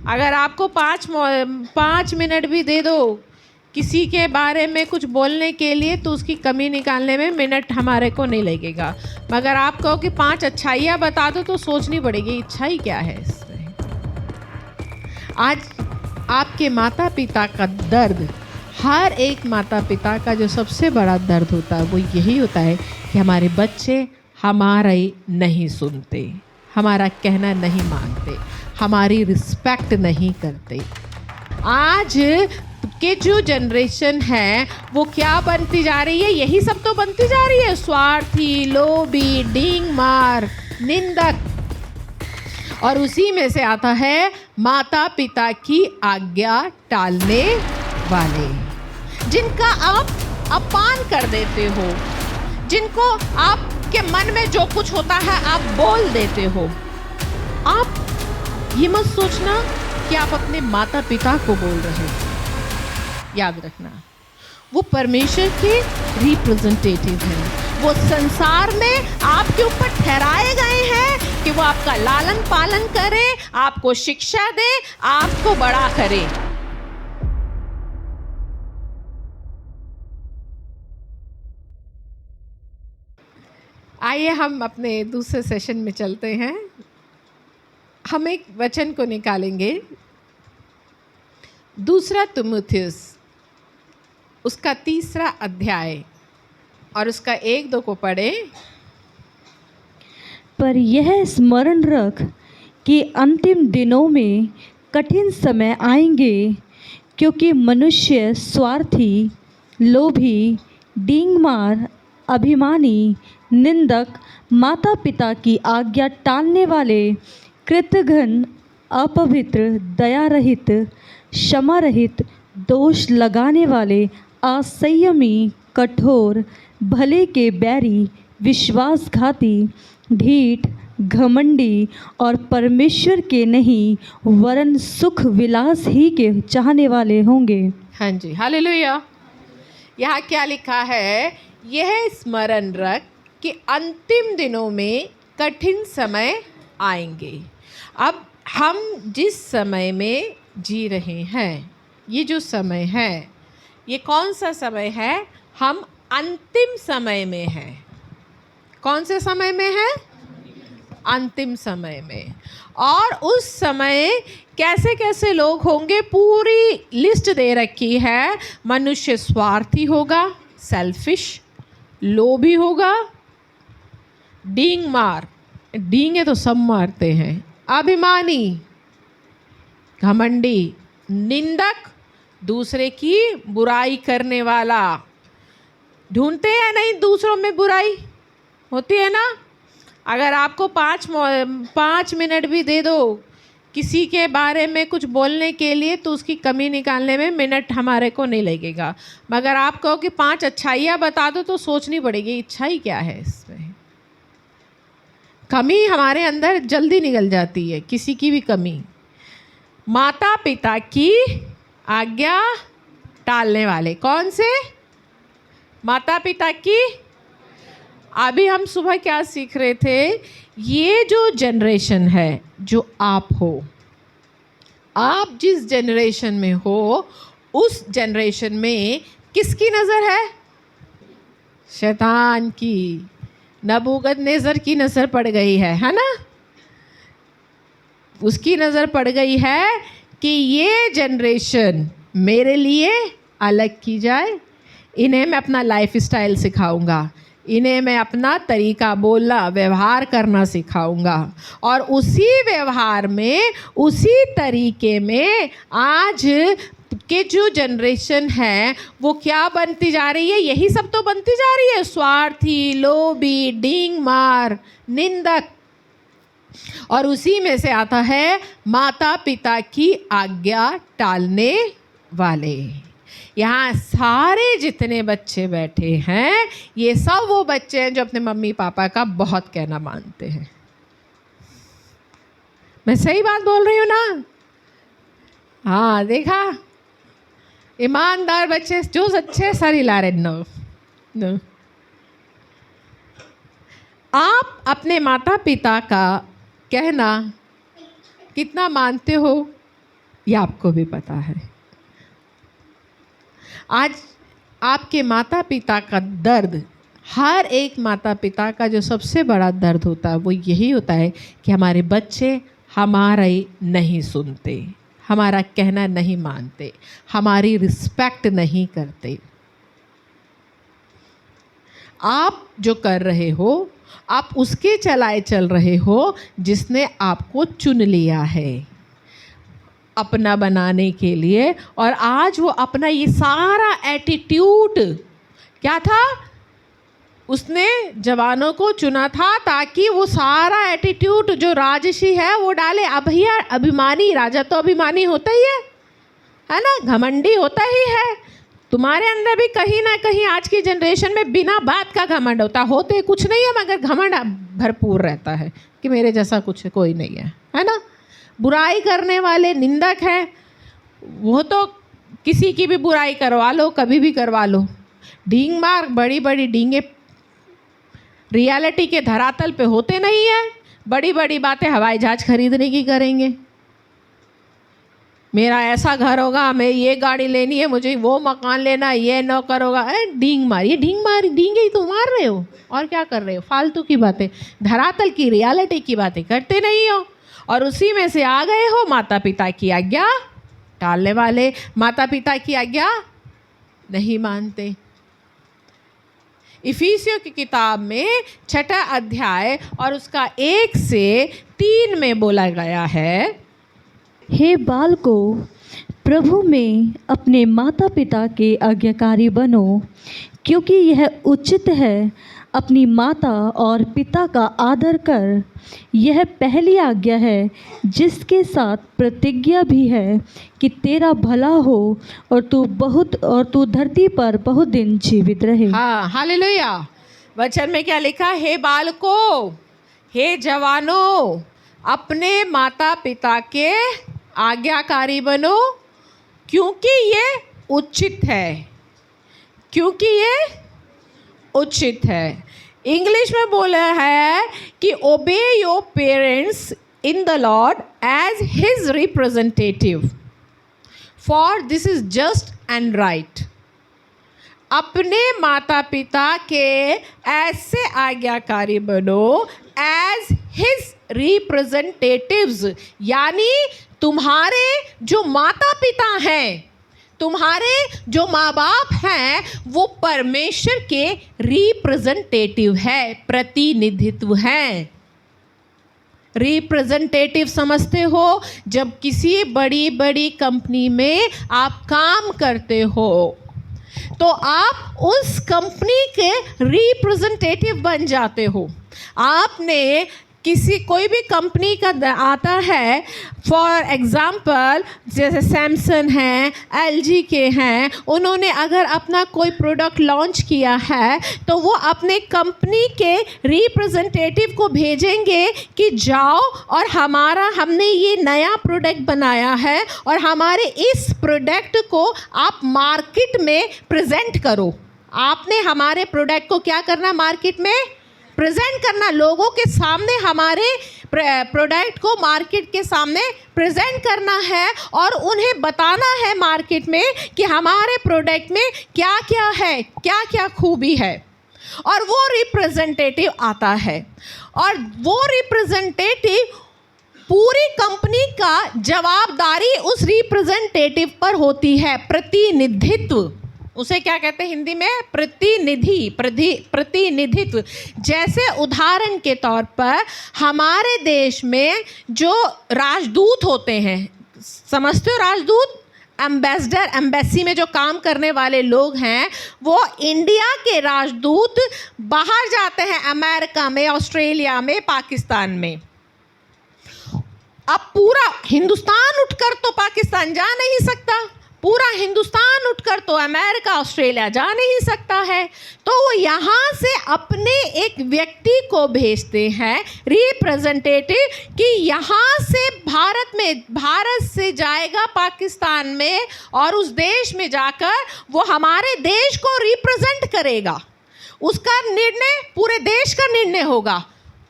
अगर आपको 5 मिनट भी दे दो किसी के बारे में कुछ बोलने के लिए तो उसकी कमी निकालने में मिनट हमारे को नहीं लगेगा। मगर आप कहो कि 5 अच्छाइयाँ बता दो तो सोचनी पड़ेगी अच्छाई क्या है इसमें। आज आपके माता पिता का दर्द, हर एक माता पिता का जो सबसे बड़ा दर्द होता है वो यही होता है कि हमारे बच्चे हमारे नहीं सुनते, हमारा कहना नहीं मानते, हमारी रिस्पेक्ट नहीं करते। आज के जो जनरेशन है वो क्या बनती जा रही है? यही सब तो बनती जा रही है, स्वार्थी, लोभी, डींग मार, निंदक। और उसी में से आता है माता पिता की आज्ञा टालने वाले, जिनका आप अपमान कर देते हो, जिनको आपके मन में जो कुछ होता है आप बोल देते हो। आप ये मत सोचना कि आप अपने माता पिता को बोल रहे हो। याद रखना, वो परमेश्वर के रिप्रेजेंटेटिव हैं। वो संसार में आपके ऊपर ठहराए गए हैं कि वो आपका लालन पालन करे, आपको शिक्षा दे, आपको बड़ा करे। आइए हम अपने दूसरे सेशन में चलते हैं। हम एक वचन को निकालेंगे, 2 तिमुथियुस उसका 3 अध्याय और उसका 1-2 को पढ़े। पर यह स्मरण रख कि अंतिम दिनों में कठिन समय आएंगे, क्योंकि मनुष्य स्वार्थी, लोभी, डींगमार, अभिमानी, निंदक, माता पिता की आज्ञा टालने वाले, कृतघ्न, अपवित्र, दया रहित, क्षमा रहित, दोष लगाने वाले, असंयमी, कठोर, भले के बैरी, विश्वासघाती, ढीठ, घमंडी और परमेश्वर के नहीं वरन सुख विलास ही के चाहने वाले होंगे। हाँ जी, हालेलुया। यहाँ क्या लिखा है? यह स्मरण रख कि अंतिम दिनों में कठिन समय आएंगे। अब हम जिस समय में जी रहे हैं, ये जो समय है, ये कौन सा समय है? हम अंतिम समय में हैं। कौन से समय में है? अंतिम समय में। और उस समय कैसे कैसे लोग होंगे पूरी लिस्ट दे रखी है। मनुष्य स्वार्थी होगा, सेल्फिश, लोभी होगा, डींग मार, डींगे तो सब मारते हैं, अभिमानी, घमंडी, निंदक, दूसरे की बुराई करने वाला। ढूंढते हैं नहीं दूसरों में बुराई होती है ना? अगर आपको 5 मिनट भी दे दो किसी के बारे में कुछ बोलने के लिए तो उसकी कमी निकालने में मिनट हमारे को नहीं लगेगा। मगर आप कहो कि 5 अच्छाइयाँ बता दो तो सोचनी पड़ेगी अच्छाई क्या है इसमें। कमी हमारे अंदर जल्दी निकल जाती है, किसी की भी कमी। माता पिता की आज्ञा टालने वाले, कौन से? माता पिता की। अभी हम सुबह क्या सीख रहे थे? ये जो जनरेशन है, जो आप हो, आप जिस जनरेशन में हो, उस जनरेशन में किसकी नज़र है? शैतान की, नबूकदनेस्सर की नज़र पड़ गई है ना? उसकी नज़र पड़ गई है कि ये जनरेशन मेरे लिए अलग की जाए, इन्हें मैं अपना लाइफ स्टाइल सिखाऊंगा, इन्हें मैं अपना तरीका बोलना, व्यवहार करना सिखाऊंगा। और उसी व्यवहार में, उसी तरीके में आज के जो जनरेशन है वो क्या बनती जा रही है? यही सब तो बनती जा रही है, स्वार्थी, लोभी, डींग मार, निंदक। और उसी में से आता है माता पिता की आज्ञा टालने वाले। यहाँ सारे जितने बच्चे बैठे हैं, ये सब वो बच्चे हैं जो अपने मम्मी पापा का बहुत कहना मानते हैं। मैं सही बात बोल रही हूँ ना? हाँ, देखा, ईमानदार बच्चे जो सच्चे सर हिला रहे। नो, आप अपने माता पिता का कहना कितना मानते हो? ये आपको भी पता है। आज आपके माता पिता का दर्द, हर एक माता पिता का जो सबसे बड़ा दर्द होता है वो यही होता है कि हमारे बच्चे हमारे नहीं सुनते, हमारा कहना नहीं मानते, हमारी रिस्पेक्ट नहीं करते। आप जो कर रहे हो, आप उसके चलाए चल रहे हो जिसने आपको चुन लिया है अपना बनाने के लिए। और आज वो अपना ये सारा एटीट्यूड, क्या था, उसने जवानों को चुना था ताकि वो सारा एटीट्यूड जो राजसी है वो डाले। अब भैया अभिमानी, राजा तो अभिमानी होता ही है ना, घमंडी होता ही है। तुम्हारे अंदर भी कहीं ना कहीं आज की जनरेशन में बिना बात का घमंड होता, होते कुछ नहीं है मगर घमंड भरपूर रहता है कि मेरे जैसा कुछ कोई नहीं है ना। बुराई करने वाले निंदक हैं, वो तो किसी की भी बुराई करवा लो, कभी भी करवा लो। डींग मार, बड़ी बड़ी डींगे रियलिटी के धरातल पे होते नहीं है। बड़ी बड़ी बातें हवाई जहाज खरीदने की करेंगे, मेरा ऐसा घर होगा, मैं ये गाड़ी लेनी है, मुझे वो मकान लेना, ये नौकर होगा। डींग मार, ये डींगे ही तो मार रहे हो और क्या कर रहे हो, फालतू की बातें, धरातल की रियलिटी की बातें करते नहीं हो। और उसी में से आ गए हो माता पिता की आज्ञा टालने वाले, माता पिता की आज्ञा नहीं मानते। इफिसियों की किताब में 6 अध्याय और उसका 1 से 3 में बोला गया है, हे बालकों, प्रभु में अपने माता पिता के आज्ञाकारी बनो, क्योंकि यह उचित है। अपनी माता और पिता का आदर कर, यह पहली आज्ञा है, जिसके साथ प्रतिज्ञा भी है कि तेरा भला हो और तू धरती पर बहुत दिन जीवित रहे। हाँ, हालेलुया। वचन में क्या लिखा, हे बालकों, हे जवानों, अपने माता पिता के आज्ञाकारी बनो, क्योंकि ये उचित है, क्योंकि ये उचित है। इंग्लिश में बोला है कि obey your parents in the lord as his representative, for this is just and right. अपने माता पिता के ऐसे आज्ञाकारी बनो एज हिज रिप्रेजेंटेटिव्स, यानी तुम्हारे जो माता पिता हैं, तुम्हारे जो माँ बाप हैं, वो परमेश्वर के रिप्रेजेंटेटिव है, प्रतिनिधित्व हैं। रिप्रेजेंटेटिव समझते हो, जब किसी बड़ी बड़ी कंपनी में आप काम करते हो तो आप उस कंपनी के रिप्रेजेंटेटिव बन जाते हो। आपने कोई भी कंपनी का आता है, फॉर एग्ज़ाम्पल जैसे सैमसंग हैं, एलजी के हैं, उन्होंने अगर अपना कोई प्रोडक्ट लॉन्च किया है तो वो अपने कंपनी के रिप्रेजेंटेटिव को भेजेंगे कि जाओ और हमने ये नया प्रोडक्ट बनाया है और हमारे इस प्रोडक्ट को आप मार्केट में प्रेजेंट करो। आपने हमारे प्रोडक्ट को क्या करना, मार्केट में प्रेजेंट करना, लोगों के सामने हमारे प्रोडक्ट को मार्केट के सामने प्रेजेंट करना है और उन्हें बताना है मार्केट में कि हमारे प्रोडक्ट में क्या क्या है, क्या क्या खूबी है। और वो रिप्रेजेंटेटिव आता है और वो रिप्रेजेंटेटिव, पूरी कंपनी का जवाबदारी उस रिप्रेजेंटेटिव पर होती है। प्रतिनिधित्व, उसे क्या कहते हैं हिंदी में, प्रतिनिधित्व। जैसे उदाहरण के तौर पर हमारे देश में जो राजदूत होते हैं, समझते हो राजदूत, एम्बेसडर, एम्बेसी में जो काम करने वाले लोग हैं, वो इंडिया के राजदूत बाहर जाते हैं, अमेरिका में, ऑस्ट्रेलिया में, पाकिस्तान में। अब पूरा हिंदुस्तान उठकर तो पाकिस्तान जा नहीं सकता, पूरा हिंदुस्तान उठकर तो अमेरिका, ऑस्ट्रेलिया जा नहीं सकता है, तो वो यहाँ से अपने एक व्यक्ति को भेजते हैं, रिप्रेजेंटेटिव, कि यहाँ से भारत से जाएगा पाकिस्तान में और उस देश में जाकर वो हमारे देश को रिप्रेजेंट करेगा। उसका निर्णय पूरे देश का निर्णय होगा,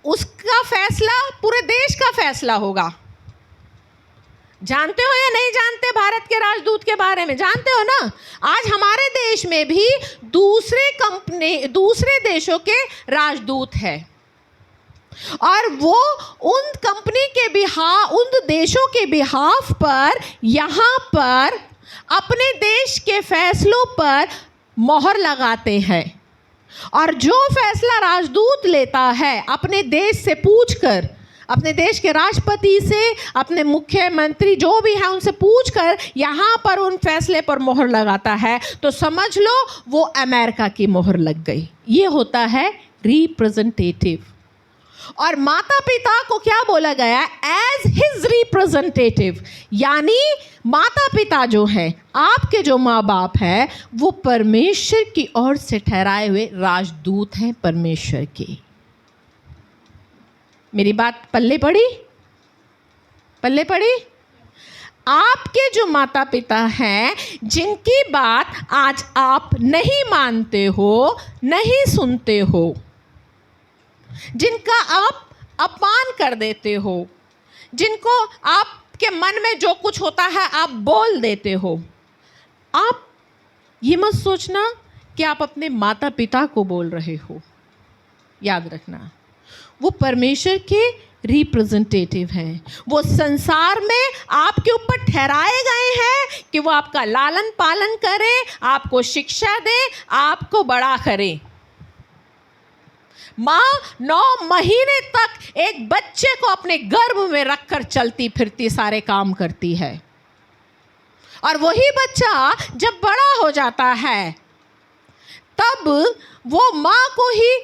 उसका फैसला पूरे देश का फैसला होगा। जानते हो या नहीं जानते भारत के राजदूत के बारे में? जानते हो ना? आज हमारे देश में भी दूसरे देशों के राजदूत हैं और वो उन देशों के बिहाफ पर यहाँ पर अपने देश के फैसलों पर मोहर लगाते हैं। और जो फैसला राजदूत लेता है अपने देश से पूछकर, अपने देश के राष्ट्रपति से, अपने मुख्यमंत्री जो भी है उनसे पूछकर यहाँ पर उन फैसले पर मोहर लगाता है, तो समझ लो वो अमेरिका की मोहर लग गई। ये होता है रिप्रेजेंटेटिव। और माता पिता को क्या बोला गया? एज हिज रिप्रेजेंटेटिव, यानी माता पिता जो है, आपके जो माँ बाप है, वो परमेश्वर की ओर से ठहराए हुए राजदूत हैं परमेश्वर के। मेरी बात पल्ले पड़ी? पल्ले पड़ी? आपके जो माता पिता हैं, जिनकी बात आज आप नहीं मानते हो, नहीं सुनते हो, जिनका आप अपमान कर देते हो, जिनको आपके मन में जो कुछ होता है आप बोल देते हो, आप ये मत सोचना कि आप अपने माता पिता को बोल रहे हो। याद रखना, वो परमेश्वर के रिप्रेजेंटेटिव हैं। वो संसार में आपके ऊपर ठहराए गए हैं कि वो आपका लालन पालन करें, आपको शिक्षा दें, आपको बड़ा करें। माँ 9 महीने तक एक बच्चे को अपने गर्भ में रखकर चलती फिरती सारे काम करती है, और वही बच्चा जब बड़ा हो जाता है तब वो माँ को ही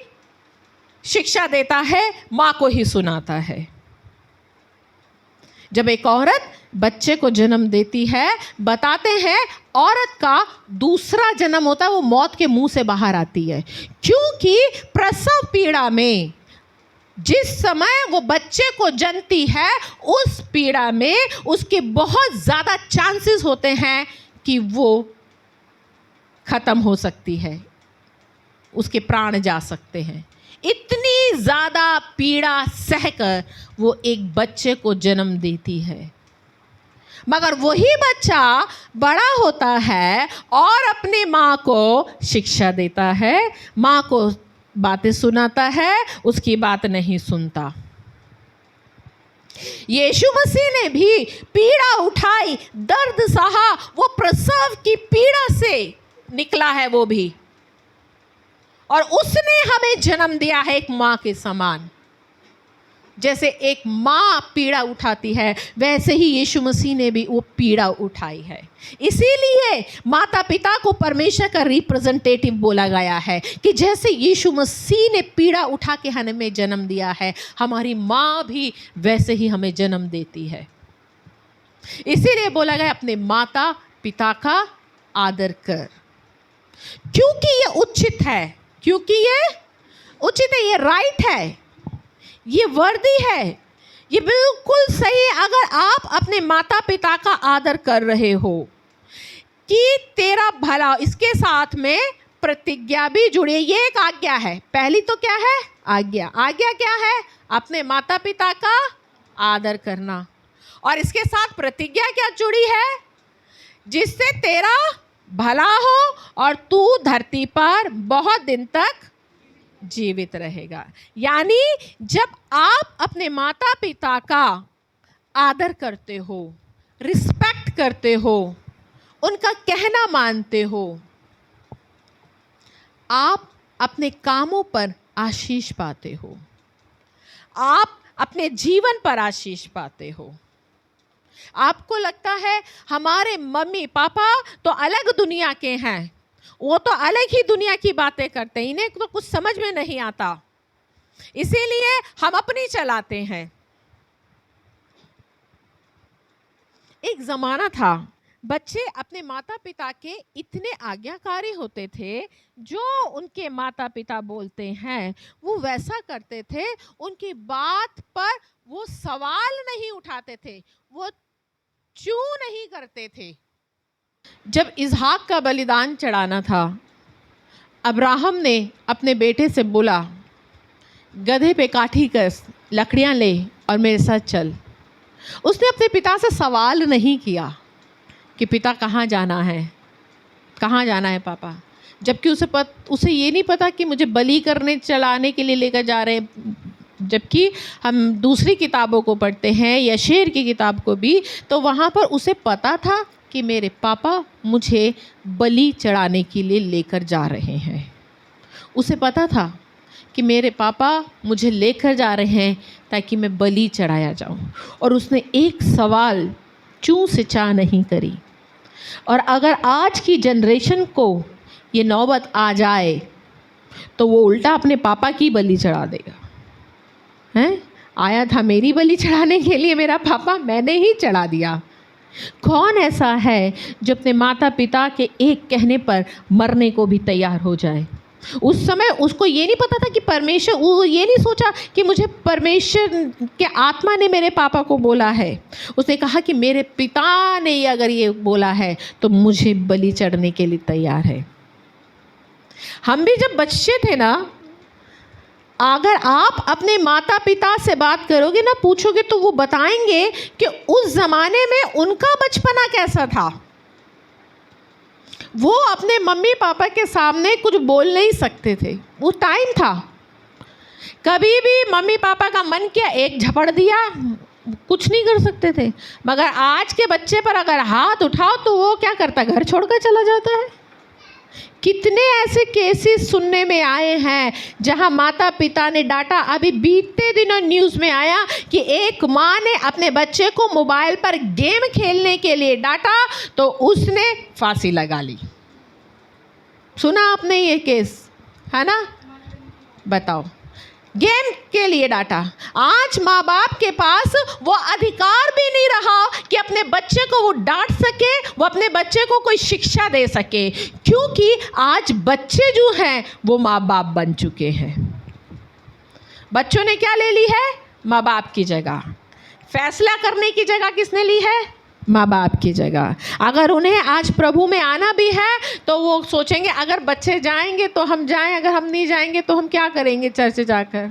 शिक्षा देता है, माँ को ही सुनाता है। जब एक औरत बच्चे को जन्म देती है, बताते हैं औरत का दूसरा जन्म होता है, वो मौत के मुंह से बाहर आती है, क्योंकि प्रसव पीड़ा में जिस समय वो बच्चे को जनती है, उस पीड़ा में उसके बहुत ज़्यादा चांसेस होते हैं कि वो ख़त्म हो सकती है, उसके प्राण जा सकते हैं। इतनी ज़्यादा पीड़ा सहकर वो एक बच्चे को जन्म देती है, मगर वही बच्चा बड़ा होता है और अपनी माँ को शिक्षा देता है, माँ को बातें सुनाता है, उसकी बात नहीं सुनता। यीशु मसीह ने भी पीड़ा उठाई, दर्द सहा, वो प्रसव की पीड़ा से निकला है वो भी, और उसने हमें जन्म दिया है एक माँ के समान। जैसे एक माँ पीड़ा उठाती है, वैसे ही यीशु मसीह ने भी वो पीड़ा उठाई है। इसीलिए माता पिता को परमेश्वर का रिप्रेजेंटेटिव बोला गया है कि जैसे यीशु मसीह ने पीड़ा उठा के हमें जन्म दिया है, हमारी माँ भी वैसे ही हमें जन्म देती है। इसीलिए बोला गया अपने माता पिता का आदर कर, क्योंकि ये उचित है, क्योंकि ये उचित है, ये राइट है, ये वर्दी है, ये बिल्कुल सही। अगर आप अपने माता पिता का आदर कर रहे हो कि तेरा भला, इसके साथ में प्रतिज्ञा भी जुड़ी है। ये एक आज्ञा है। पहली तो क्या है? आज्ञा। आज्ञा क्या है? अपने माता पिता का आदर करना। और इसके साथ प्रतिज्ञा क्या जुड़ी है? जिससे तेरा भला हो और तू धरती पर बहुत दिन तक जीवित रहेगा। यानी जब आप अपने माता पिता का आदर करते हो, रिस्पेक्ट करते हो, उनका कहना मानते हो, आप अपने कामों पर आशीष पाते हो, आप अपने जीवन पर आशीष पाते हो। आपको लगता है हमारे मम्मी पापा तो अलग दुनिया के हैं, वो तो अलग ही दुनिया की बातें करते हैं, इन्हें तो कुछ समझ में नहीं आता, इसीलिए हम अपनी चलाते हैं। एक ज़माना था, बच्चे अपने माता पिता के इतने आज्ञाकारी होते थे, जो उनके माता पिता बोलते हैं वो वैसा करते थे, उनकी बात पर वो सवाल नहीं उठाते थे, वो चू नहीं करते थे। जब इसहाक का बलिदान चढ़ाना था, अब्राहम ने अपने बेटे से बोला, गधे पे काठी कस, लकड़ियाँ ले और मेरे साथ चल। उसने अपने पिता से सवाल नहीं किया कि पिता कहाँ जाना है पापा, जबकि उसे ये नहीं पता कि मुझे बलि करने चलाने के लिए लेकर जा रहे हैं। जबकि हम दूसरी किताबों को पढ़ते हैं, यशेर की किताब को भी, तो वहाँ पर उसे पता था कि मेरे पापा मुझे बलि चढ़ाने के लिए लेकर जा रहे हैं। उसे पता था कि मेरे पापा मुझे लेकर जा रहे हैं ताकि मैं बलि चढ़ाया जाऊं, और उसने एक सवाल चूं से चा नहीं करी। और अगर आज की जनरेशन को ये नौबत आ जाए तो वो उल्टा अपने पापा की बलि चढ़ा देगा। हैं, आया था मेरी बलि चढ़ाने के लिए मेरा पापा, मैंने ही चढ़ा दिया। कौन ऐसा है जो अपने माता पिता के एक कहने पर मरने को भी तैयार हो जाए? उस समय उसको ये नहीं पता था कि परमेश्वर, वो ये नहीं सोचा कि मुझे परमेश्वर के आत्मा ने मेरे पापा को बोला है। उसने कहा कि मेरे पिता ने अगर ये बोला है तो मुझे बलि चढ़ने के लिए तैयार है। हम भी जब बच्चे थे ना, अगर आप अपने माता पिता से बात करोगे ना, पूछोगे, तो वो बताएंगे कि उस ज़माने में उनका बचपना कैसा था। वो अपने मम्मी पापा के सामने कुछ बोल नहीं सकते थे। वो टाइम था, कभी भी मम्मी पापा का मन किया एक झपड़ दिया, कुछ नहीं कर सकते थे। मगर आज के बच्चे पर अगर हाथ उठाओ तो वो क्या करता है, घर छोड़कर चला जाता है। कितने ऐसे केसेस सुनने में आए हैं जहां माता पिता ने डांटा। अभी बीते दिनों न्यूज़ में आया कि एक माँ ने अपने बच्चे को मोबाइल पर गेम खेलने के लिए डांटा तो उसने फांसी लगा ली। सुना आपने ये केस, है ना? बताओ, गेम के लिए डांटा। आज माँ बाप के पास वो अधिकार भी नहीं रहा कि अपने बच्चे को वो डांट सके, वो अपने बच्चे को कोई शिक्षा दे सके, क्योंकि आज बच्चे जो हैं वो माँ बाप बन चुके हैं। बच्चों ने क्या ले ली है? माँ बाप की जगह। फैसला करने की जगह किसने ली है? माँ बाप की जगह। अगर उन्हें आज प्रभु में आना भी है तो वो सोचेंगे अगर बच्चे जाएंगे तो हम जाएं, अगर हम नहीं जाएंगे तो हम क्या करेंगे चर्च जाकर।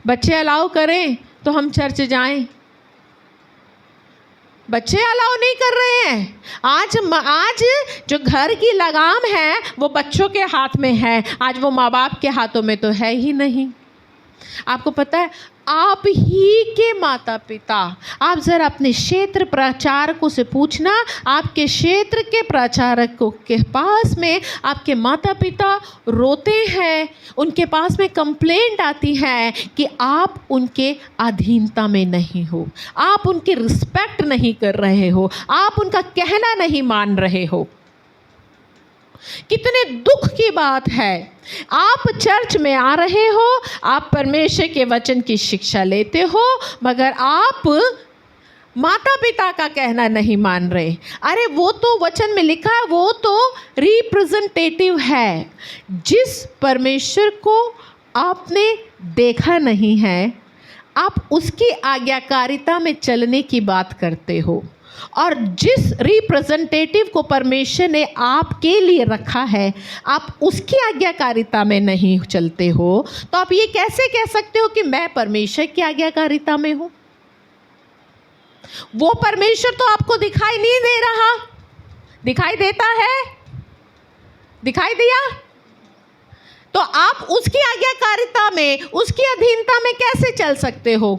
बच्चे अलाउ करें तो हम चर्च जाएं। बच्चे अलाउ नहीं कर रहे हैं। आज जो घर की लगाम है वो बच्चों के हाथ में है, आज वो माँ बाप के हाथों में तो है ही नहीं। आपको पता है, आप ही के माता पिता, आप ज़रा अपने क्षेत्र प्रचारकों से पूछना, आपके क्षेत्र के प्रचारकों के पास में आपके माता पिता रोते हैं, उनके पास में कंप्लेंट आती है कि आप उनके अधीनता में नहीं हो, आप उनकी रिस्पेक्ट नहीं कर रहे हो, आप उनका कहना नहीं मान रहे हो। कितने दुख की बात है। आप चर्च में आ रहे हो, आप परमेश्वर के वचन की शिक्षा लेते हो, मगर आप माता पिता का कहना नहीं मान रहे। अरे वो तो वचन में लिखा है, वो तो रिप्रेजेंटेटिव है। जिस परमेश्वर को आपने देखा नहीं है, आप उसकी आज्ञाकारिता में चलने की बात करते हो, और जिस रिप्रेजेंटेटिव को परमेश्वर ने आपके लिए रखा है आप उसकी आज्ञाकारिता में नहीं चलते हो, तो आप ये कैसे कह सकते हो कि मैं परमेश्वर की आज्ञाकारिता में हूँ? वो परमेश्वर तो आपको दिखाई नहीं दे रहा। दिखाई देता है? दिखाई दिया? तो आप उसकी आज्ञाकारिता में, उसकी अधीनता में कैसे चल सकते हो?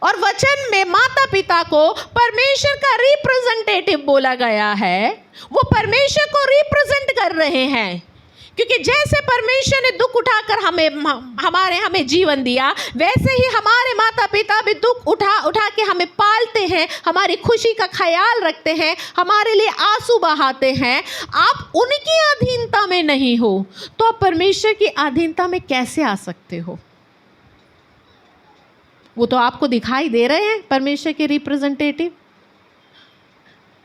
और वचन में माता पिता को परमेश्वर का रिप्रेजेंटेटिव बोला गया है। वो परमेश्वर को रिप्रेजेंट कर रहे हैं, क्योंकि जैसे परमेश्वर ने दुख उठाकर हमें जीवन दिया, वैसे ही हमारे माता पिता भी दुख उठा के हमें पालते हैं, हमारी खुशी का ख्याल रखते हैं, हमारे लिए आंसू बहाते हैं। आप उनकी अधीनता में नहीं हो तो आप परमेश्वर की अधीनता में कैसे आ सकते हो? वो तो आपको दिखाई दे रहे हैं परमेश्वर के रिप्रेजेंटेटिव।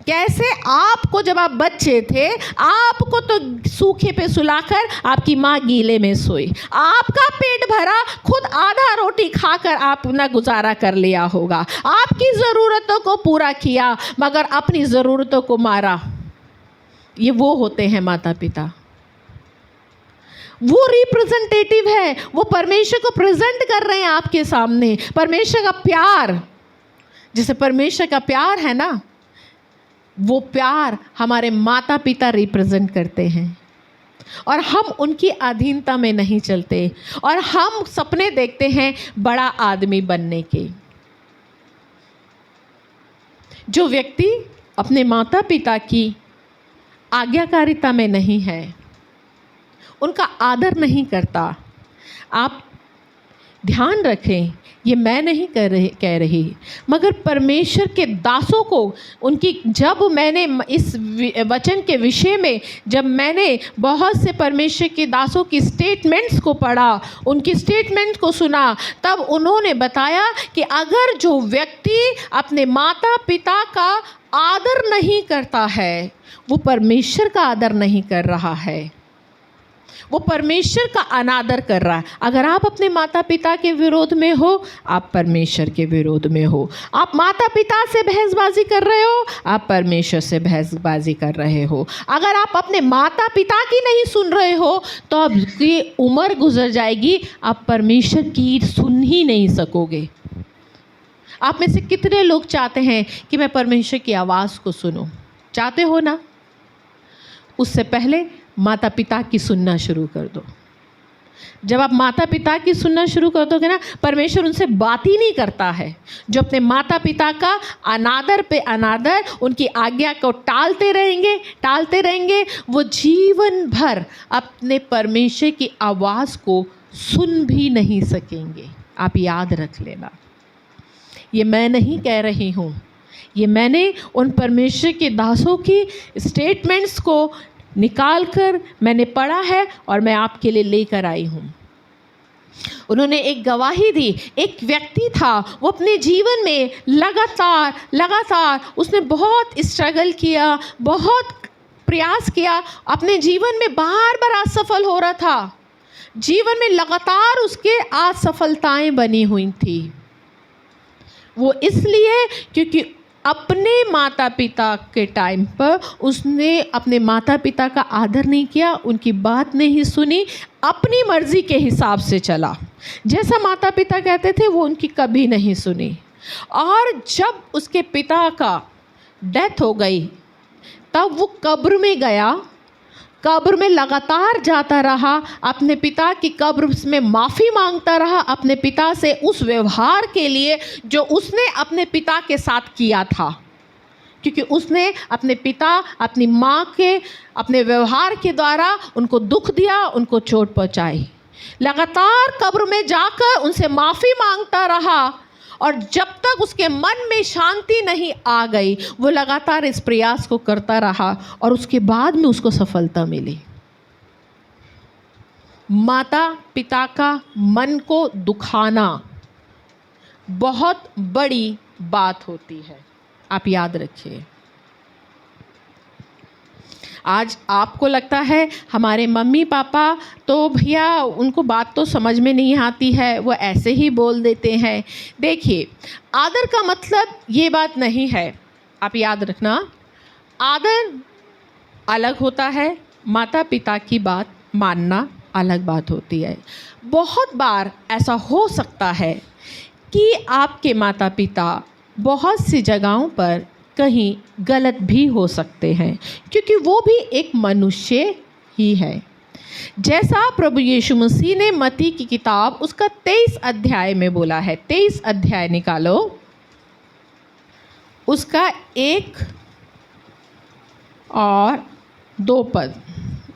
कैसे आपको, जब आप बच्चे थे, आपको तो सूखे पे सुलाकर आपकी माँ गीले में सोई, आपका पेट भरा, खुद आधा रोटी खाकर आपने गुजारा कर लिया होगा, आपकी ज़रूरतों को पूरा किया, मगर अपनी ज़रूरतों को मारा। ये वो होते हैं माता पिता। वो रिप्रेजेंटेटिव है, वो परमेश्वर को प्रेजेंट कर रहे हैं आपके सामने। परमेश्वर का प्यार जैसे परमेश्वर का प्यार है ना, वो प्यार हमारे माता पिता रिप्रेजेंट करते हैं, और हम उनकी अधीनता में नहीं चलते, और हम सपने देखते हैं बड़ा आदमी बनने के। जो व्यक्ति अपने माता पिता की आज्ञाकारिता में नहीं है, उनका आदर नहीं करता। आप ध्यान रखें, ये मैं नहीं कह रही, मगर परमेश्वर के दासों को उनकी, जब मैंने इस वचन के विषय में जब मैंने बहुत से परमेश्वर के दासों की स्टेटमेंट्स को पढ़ा, उनकी स्टेटमेंट को सुना, तब उन्होंने बताया कि अगर जो व्यक्ति अपने माता पिता का आदर नहीं करता है, वो परमेश्वर का आदर नहीं कर रहा है, वो परमेश्वर का अनादर कर रहा है। अगर आप अपने माता पिता के विरोध में हो, आप परमेश्वर के विरोध में हो। आप माता पिता से बहसबाजी कर रहे हो, आप परमेश्वर से बहसबाजी कर रहे हो। अगर आप अपने माता पिता की नहीं सुन रहे हो, तो आपकी उम्र गुजर जाएगी, आप परमेश्वर की सुन ही नहीं सकोगे। आप में से कितने लोग चाहते हैं कि मैं परमेश्वर की आवाज़ को सुनूं? चाहते हो ना? उससे पहले माता पिता की सुनना शुरू कर दो। जब आप माता पिता की सुनना शुरू कर दोगे ना, परमेश्वर उनसे बात ही नहीं करता है। जो अपने माता पिता का अनादर पे अनादर, उनकी आज्ञा को टालते रहेंगे, वो जीवन भर अपने परमेश्वर की आवाज़ को सुन भी नहीं सकेंगे। आप याद रख लेना, ये मैं नहीं कह रही हूँ, ये मैंने उन परमेश्वर के दासों की स्टेटमेंट्स को निकाल कर मैंने पढ़ा है और मैं आपके लिए लेकर आई हूँ। उन्होंने एक गवाही दी। एक व्यक्ति था, वो अपने जीवन में लगातार उसने बहुत स्ट्रगल किया, बहुत प्रयास किया, अपने जीवन में बार असफल हो रहा था। जीवन में लगातार उसके असफलताएं बनी हुई थी। वो इसलिए क्योंकि अपने माता पिता के टाइम पर उसने अपने माता पिता का आदर नहीं किया, उनकी बात नहीं सुनी, अपनी मर्जी के हिसाब से चला। जैसा माता पिता कहते थे वो उनकी कभी नहीं सुनी। और जब उसके पिता का डेथ हो गई, तब वो कब्र में गया, कब्र में लगातार जाता रहा, अपने पिता की कब्र में माफ़ी मांगता रहा अपने पिता से उस व्यवहार के लिए जो उसने अपने पिता के साथ किया था। क्योंकि उसने अपने पिता, अपनी माँ के अपने व्यवहार के द्वारा उनको दुख दिया, उनको चोट पहुँचाई। लगातार कब्र में जाकर उनसे माफ़ी मांगता रहा, और जब तक उसके मन में शांति नहीं आ गई, वो लगातार इस प्रयास को करता रहा, और उसके बाद में उसको सफलता मिली। माता पिता का मन को दुखाना बहुत बड़ी बात होती है, आप याद रखिए। आज आपको लगता है हमारे मम्मी पापा तो भैया उनको बात तो समझ में नहीं आती है, वो ऐसे ही बोल देते हैं। देखिए, आदर का मतलब ये बात नहीं है, आप याद रखना, आदर अलग होता है, माता पिता की बात मानना अलग बात होती है। बहुत बार ऐसा हो सकता है कि आपके माता पिता बहुत सी जगहों पर कहीं गलत भी हो सकते हैं, क्योंकि वो भी एक मनुष्य ही है। जैसा प्रभु यीशु मसीह ने मत्ती की किताब उसका 23 अध्याय में बोला है। 23 अध्याय निकालो, उसका 1 और 2 पद,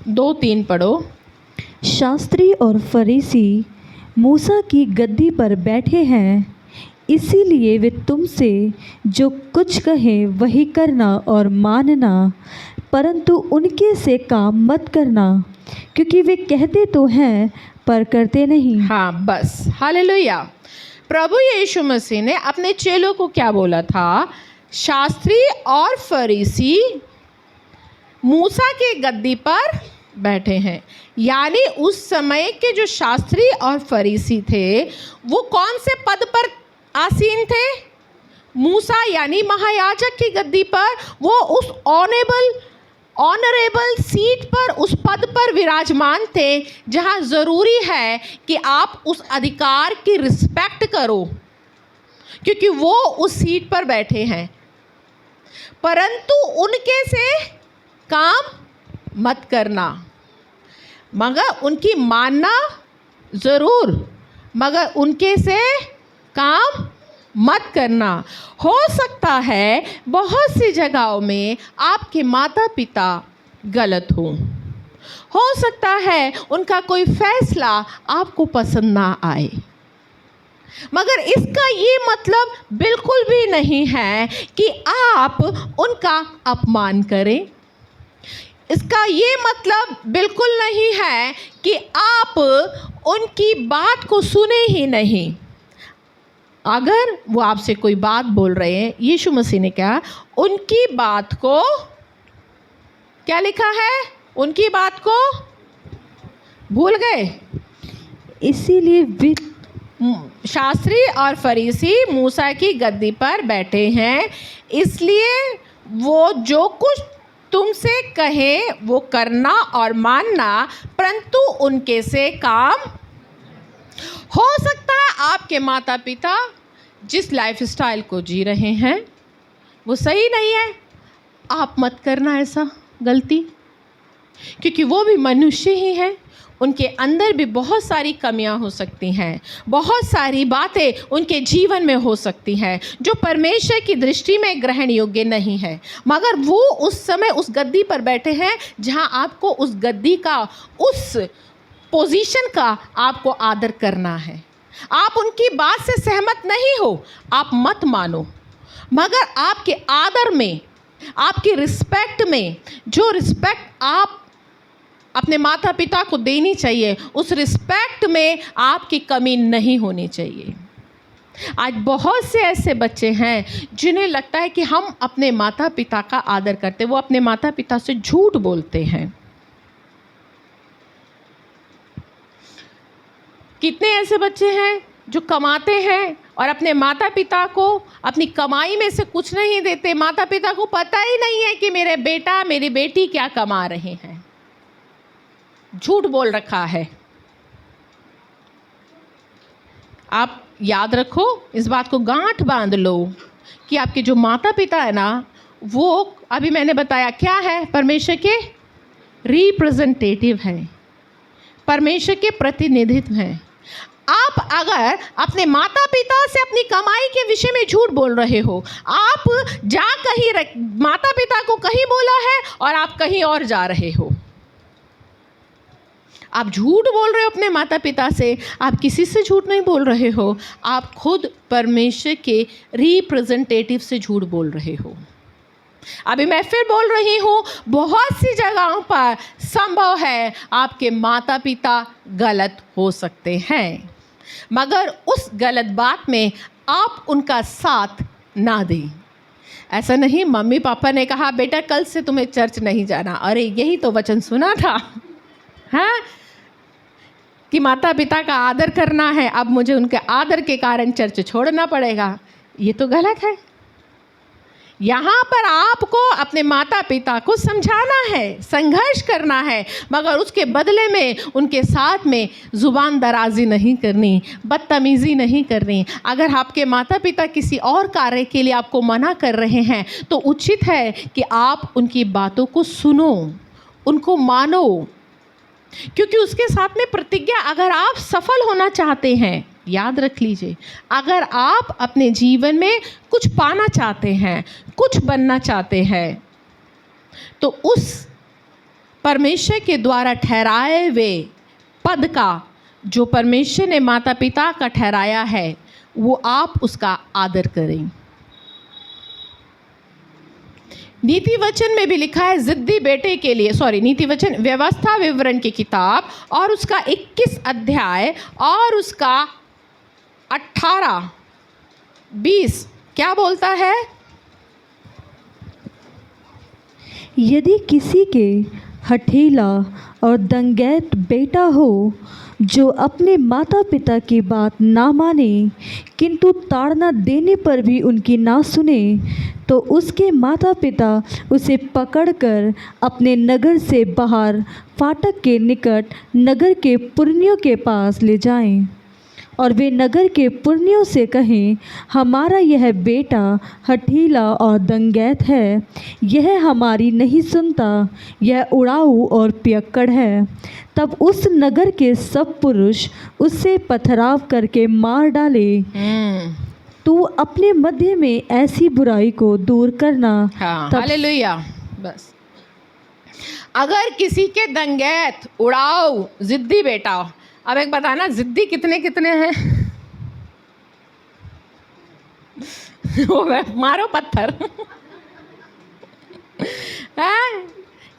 2-3 पढ़ो। शास्त्री और फरीसी मूसा की गद्दी पर बैठे हैं, इसीलिए वे तुमसे जो कुछ कहें वही करना और मानना, परंतु उनके से काम मत करना, क्योंकि वे कहते तो हैं पर करते नहीं। हाँ, बस, हालेलुया। प्रभु यीशु मसीह ने अपने चेलों को क्या बोला था? शास्त्री और फरीसी मूसा के गद्दी पर बैठे हैं। यानी उस समय के जो शास्त्री और फरीसी थे, वो कौन से पद पर आसीन थे? मूसा यानी महायाजक की गद्दी पर, वो उस ऑनरेबल सीट पर, उस पद पर विराजमान थे जहां ज़रूरी है कि आप उस अधिकार की रिस्पेक्ट करो, क्योंकि वो उस सीट पर बैठे हैं, परंतु उनके से काम मत करना, मगर उनकी मानना ज़रूर, मगर उनके से काम मत करना। हो सकता है बहुत सी जगहों में आपके माता पिता गलत हो सकता है उनका कोई फैसला आपको पसंद ना आए, मगर इसका ये मतलब बिल्कुल भी नहीं है कि आप उनका अपमान करें। इसका ये मतलब बिल्कुल नहीं है कि आप उनकी बात को सुने ही नहीं। अगर वो आपसे कोई बात बोल रहे हैं, यीशु मसीह ने क्या उनकी बात को क्या लिखा है, उनकी बात को भूल गए। इसीलिए शास्त्री और फरीसी मूसा की गद्दी पर बैठे हैं, इसलिए वो जो कुछ तुमसे कहे वो करना और मानना, परंतु उनके से काम। हो सकता है आपके माता पिता जिस लाइफस्टाइल को जी रहे हैं वो सही नहीं है, आप मत करना ऐसा गलती, क्योंकि वो भी मनुष्य ही हैं, उनके अंदर भी बहुत सारी कमियां हो सकती हैं, बहुत सारी बातें उनके जीवन में हो सकती हैं जो परमेश्वर की दृष्टि में ग्रहण योग्य नहीं है, मगर वो उस समय उस गद्दी पर बैठे हैं जहां आपको उस गद्दी का, उस पोजीशन का आपको आदर करना है। आप उनकी बात से सहमत नहीं हो, आप मत मानो, मगर आपके आदर में, आपकी रिस्पेक्ट में, जो रिस्पेक्ट आप अपने माता पिता को देनी चाहिए, उस रिस्पेक्ट में आपकी कमी नहीं होनी चाहिए। आज बहुत से ऐसे बच्चे हैं जिन्हें लगता है कि हम अपने माता पिता का आदर करते, वो अपने माता पिता से झूठ बोलते हैं। कितने ऐसे बच्चे हैं जो कमाते हैं और अपने माता पिता को अपनी कमाई में से कुछ नहीं देते, माता पिता को पता ही नहीं है कि मेरे बेटा मेरी बेटी क्या कमा रहे हैं, झूठ बोल रखा है। आप याद रखो, इस बात को गांठ बांध लो कि आपके जो माता पिता है ना, वो अभी मैंने बताया क्या है, परमेश्वर के रिप्रेजेंटेटिव हैं, परमेश्वर के प्रतिनिधित्व हैं। आप अगर अपने माता पिता से अपनी कमाई के विषय में झूठ बोल रहे हो, आप जा कहीं माता पिता को कहीं बोला है और आप कहीं और जा रहे हो, आप झूठ बोल रहे हो अपने माता पिता से, आप किसी से झूठ नहीं बोल रहे हो, आप खुद परमेश्वर के रिप्रेजेंटेटिव से झूठ बोल रहे हो। अभी मैं फिर बोल रही हूँ, बहुत सी जगहों पर संभव है आपके माता पिता गलत हो सकते हैं, मगर उस गलत बात में आप उनका साथ ना दें। ऐसा नहीं मम्मी पापा ने कहा बेटा कल से तुम्हें चर्च नहीं जाना, अरे यही तो वचन सुना था, हाँ, कि माता पिता का आदर करना है, अब मुझे उनके आदर के कारण चर्च छोड़ना पड़ेगा, ये तो गलत है। यहाँ पर आपको अपने माता पिता को समझाना है, संघर्ष करना है, मगर उसके बदले में उनके साथ में ज़ुबान दराजी नहीं करनी, बदतमीज़ी नहीं करनी। अगर आपके माता पिता किसी और कार्य के लिए आपको मना कर रहे हैं तो उचित है कि आप उनकी बातों को सुनो, उनको मानो, क्योंकि उसके साथ में प्रतिज्ञा, अगर आप सफल होना चाहते हैं, याद रख लीजिए, अगर आप अपने जीवन में कुछ पाना चाहते हैं, कुछ बनना चाहते हैं, तो उस परमेश्वर के द्वारा ठहराए हुए पद का, जो परमेश्वर ने माता पिता का ठहराया है, वो आप उसका आदर करें। नीति वचन में भी लिखा है जिद्दी बेटे के लिए, नीति वचन व्यवस्था विवरण की किताब और उसका 21 अध्याय और उसका 18-20 क्या बोलता है? यदि किसी के हठीला और दंगैत बेटा हो जो अपने माता पिता की बात ना माने किंतु ताड़ना देने पर भी उनकी ना सुने, तो उसके माता पिता उसे पकड़कर अपने नगर से बाहर फाटक के निकट नगर के पुरनियों के पास ले जाएं और वे नगर के पुरनियों से कहें, हमारा यह बेटा हठीला और दंगैत है, यह हमारी नहीं सुनता, यह उड़ाऊ और पियक्कड़ है, तब उस नगर के सब पुरुष उससे पथराव करके मार डाले। तू अपने मध्य में ऐसी बुराई को दूर करना। हाँ, हालेलुया। बस अगर किसी के दंगैत, उड़ाऊ, जिद्दी बेटा, अब एक बताना जिद्दी कितने कितने हैं? वो मारो पत्थर। हैं?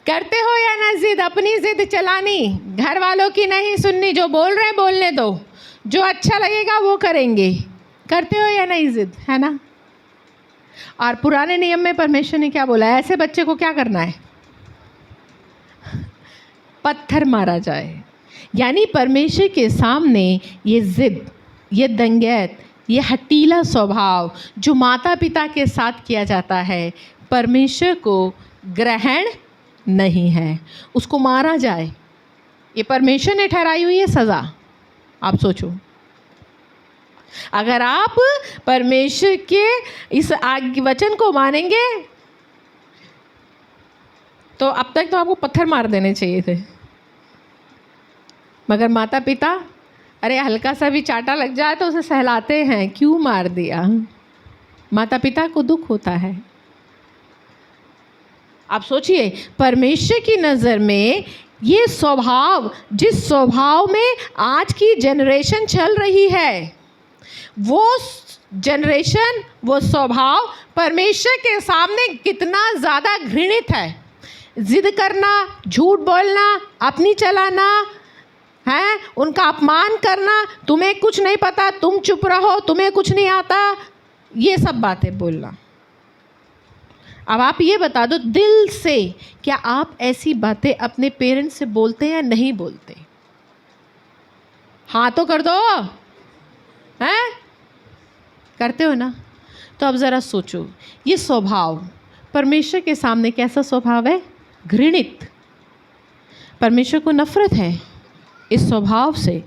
करते हो या ना जिद? अपनी जिद चलानी, घर वालों की नहीं सुननी, जो बोल रहे बोलने दो, जो अच्छा लगेगा वो करेंगे। करते हो या नहीं जिद, है ना? और पुराने नियम में परमेश्वर ने क्या बोला? ऐसे बच्चे को क्या करना है? पत्थर मारा जाए। यानी परमेश्वर के सामने ये जिद, ये दंगैत, ये हठीला स्वभाव जो माता पिता के साथ किया जाता है, परमेश्वर को ग्रहण नहीं है। उसको मारा जाए, ये परमेश्वर ने ठहराई हुई है सज़ा। आप सोचो, अगर आप परमेश्वर के इस वचन को मानेंगे तो अब तक तो आपको पत्थर मार देने चाहिए थे, मगर माता पिता अरे हल्का सा भी चाटा लग जाए तो उसे सहलाते हैं, क्यों मार दिया? माता पिता को दुख होता है। आप सोचिए, परमेश्वर की नज़र में ये स्वभाव, जिस स्वभाव में आज की जनरेशन चल रही है, वो जनरेशन, वो स्वभाव परमेश्वर के सामने कितना ज़्यादा घृणित है। जिद करना, झूठ बोलना, अपनी चलाना है, उनका अपमान करना, तुम्हें कुछ नहीं पता, तुम चुप रहो, तुम्हें कुछ नहीं आता, ये सब बातें बोलना। अब आप ये बता दो दिल से, क्या आप ऐसी बातें अपने पेरेंट्स से बोलते हैं या नहीं बोलते? हाँ तो कर दो, हैं? करते हो ना? तो अब ज़रा सोचो, ये स्वभाव परमेश्वर के सामने कैसा स्वभाव है? घृणित। परमेश्वर को नफरत है इस स्वभाव से।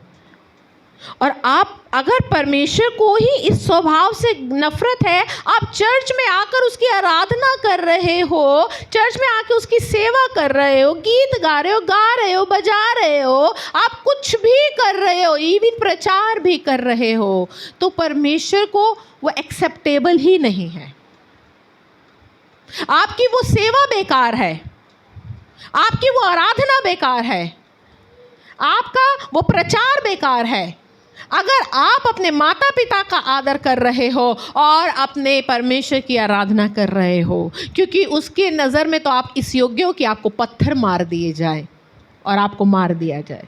और आप अगर परमेश्वर को ही इस स्वभाव से नफरत है, आप चर्च में आकर उसकी आराधना कर रहे हो, चर्च में आकर उसकी सेवा कर रहे हो, गीत गा रहे हो, बजा रहे हो, आप कुछ भी कर रहे हो, इवन प्रचार भी कर रहे हो, तो परमेश्वर को वो एक्सेप्टेबल ही नहीं है। आपकी वो सेवा बेकार है, आपकी वो आराधना बेकार है, आपका वो प्रचार बेकार है। अगर आप अपने माता पिता का आदर कर रहे हो और अपने परमेश्वर की आराधना कर रहे हो, क्योंकि उसके नज़र में तो आप इस योग्य हो कि आपको पत्थर मार दिए जाए और आपको मार दिया जाए,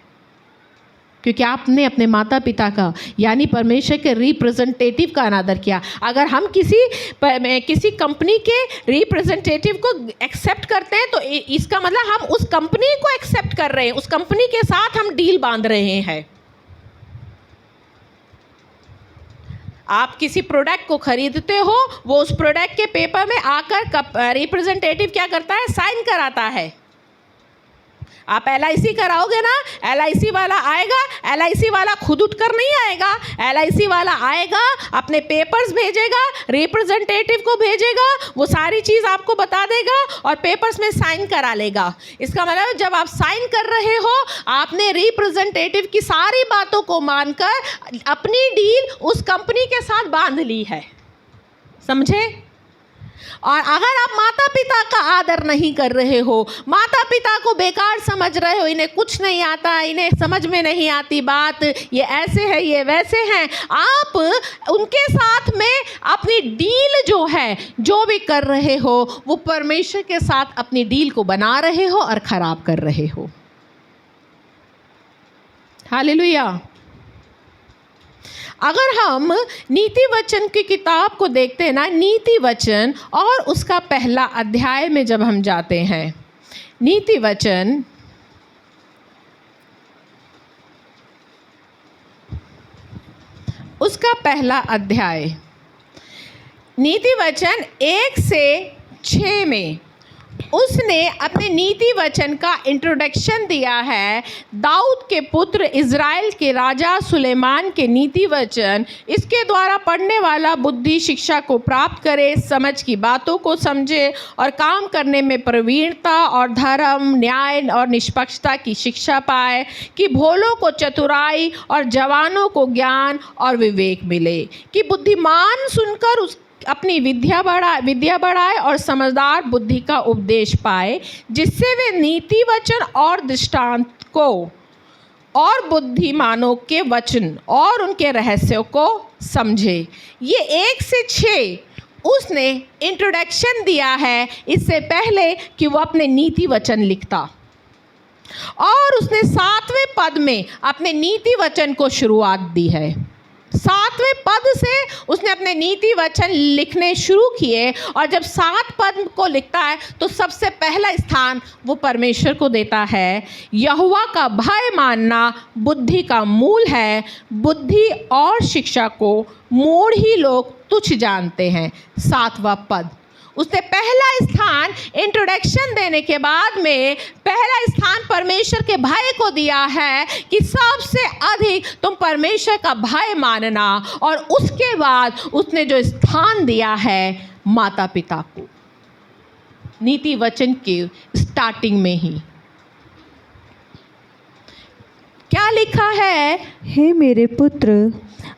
क्योंकि आपने अपने माता पिता का यानी परमेश्वर के रिप्रेजेंटेटिव का अनादर किया। अगर हम किसी कंपनी के रिप्रेजेंटेटिव को एक्सेप्ट करते हैं तो इसका मतलब हम उस कंपनी को एक्सेप्ट कर रहे हैं, उस कंपनी के साथ हम डील बांध रहे हैं। आप किसी प्रोडक्ट को खरीदते हो, वो उस प्रोडक्ट के पेपर में आकर रिप्रेजेंटेटिव क्या करता है? साइन कराता है। आप LIC कराओगे ना, LIC वाला आएगा, LIC वाला खुद उठकर नहीं आएगा, LIC वाला आएगा, अपने पेपर्स भेजेगा, रिप्रेजेंटेटिव को भेजेगा, वो सारी चीज़ आपको बता देगा और पेपर्स में साइन करा लेगा। इसका मतलब जब आप साइन कर रहे हो, आपने रिप्रेजेंटेटिव की सारी बातों को मानकर अपनी डील उस कंपनी के साथ बांध ली है। समझे? और अगर आप माता पिता का आदर नहीं कर रहे हो, माता पिता को बेकार समझ रहे हो, इन्हें कुछ नहीं आता, इन्हें समझ में नहीं आती बात, ये ऐसे है, ये वैसे हैं, आप उनके साथ में अपनी डील जो है, जो भी कर रहे हो, वो परमेश्वर के साथ अपनी डील को बना रहे हो और ख़राब कर रहे हो। हालेलुया। अगर हम नीति वचन की किताब को देखते हैं ना, नीति वचन और उसका पहला अध्याय में जब हम जाते हैं, नीति वचन उसका पहला अध्याय, नीति वचन 1 से 6 में उसने अपने नीति वचन का इंट्रोडक्शन दिया है। दाऊद के पुत्र इज़राइल के राजा सुलेमान के नीति वचन, इसके द्वारा पढ़ने वाला बुद्धि शिक्षा को प्राप्त करे, समझ की बातों को समझे और काम करने में प्रवीणता और धर्म, न्याय और निष्पक्षता की शिक्षा पाए, कि भोलों को चतुराई और जवानों को ज्ञान और विवेक मिले, कि बुद्धिमान सुनकर उस अपनी विद्या बढ़ाए और समझदार बुद्धि का उपदेश पाए, जिससे वे नीति वचन और दृष्टांत को और बुद्धिमानों के वचन और उनके रहस्यों को समझे। ये 1 से 6 उसने इंट्रोडक्शन दिया है, इससे पहले कि वो अपने नीति वचन लिखता। और उसने 7वें पद में अपने नीति वचन को शुरुआत दी है। 7वें पद से उसने अपने नीति वचन लिखने शुरू किए, और जब 7 पद को लिखता है तो सबसे पहला स्थान वो परमेश्वर को देता है। यहोवा का भय मानना बुद्धि का मूल है, बुद्धि और शिक्षा को मूढ़ ही लोग तुच्छ जानते हैं। 7वां पद उसने पहला स्थान इंट्रोडक्शन देने के बाद में पहला स्थान परमेश्वर के भय को दिया है, कि सबसे अधिक तुम परमेश्वर का भय मानना। और उसके बाद उसने जो स्थान दिया है माता पिता को, नीति वचन के स्टार्टिंग में ही क्या लिखा है? हे मेरे पुत्र,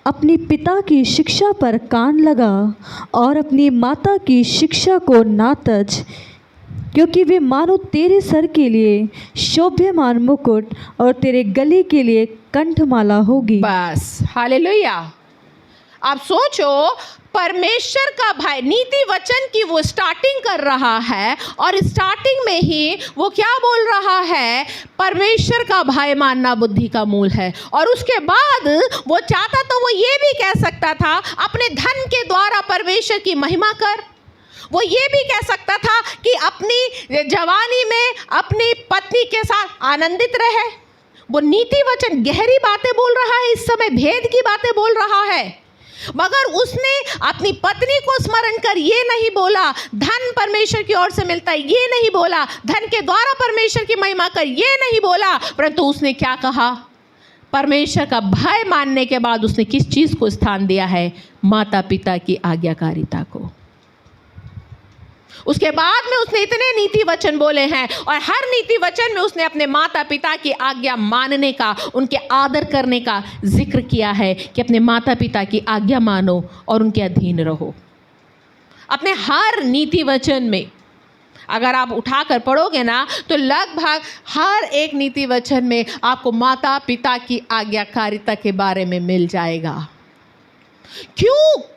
अपनी पिता की शिक्षा पर कान लगा और अपनी माता की शिक्षा को ना तज, क्योंकि वे मानो तेरे सर के लिए शोभ्यमान मुकुट और तेरे गले के लिए कंठमाला होगी। बस, हालेलुया। आप सोचो, परमेश्वर का भय, नीति वचन की वो स्टार्टिंग कर रहा है, और स्टार्टिंग में ही वो क्या बोल रहा है? परमेश्वर का भय मानना बुद्धि का मूल है। और उसके बाद वो चाहता तो वो ये भी कह सकता था, अपने धन के द्वारा परमेश्वर की महिमा कर। वो ये भी कह सकता था कि अपनी जवानी में अपनी पत्नी के साथ आनंदित रहे। वो नीति वचन गहरी बातें बोल रहा है, इस समय भेद की बातें बोल रहा है, मगर उसने अपनी पत्नी को स्मरण कर ये नहीं बोला धन परमेश्वर की ओर से मिलता है, ये नहीं बोला धन के द्वारा परमेश्वर की महिमा कर, ये नहीं बोला, परंतु उसने क्या कहा? परमेश्वर का भय मानने के बाद उसने किस चीज़ को स्थान दिया है? माता पिता की आज्ञाकारिता को। उसके बाद में उसने इतने नीति वचन बोले हैं, और हर नीति वचन में उसने अपने माता पिता की आज्ञा मानने का, उनके आदर करने का जिक्र किया है, कि अपने माता पिता की आज्ञा मानो और उनके अधीन रहो। अपने हर नीति वचन में अगर आप उठाकर पढ़ोगे ना, तो लगभग हर एक नीति वचन में आपको माता पिता की आज्ञाकारिता के बारे में मिल जाएगा। क्यों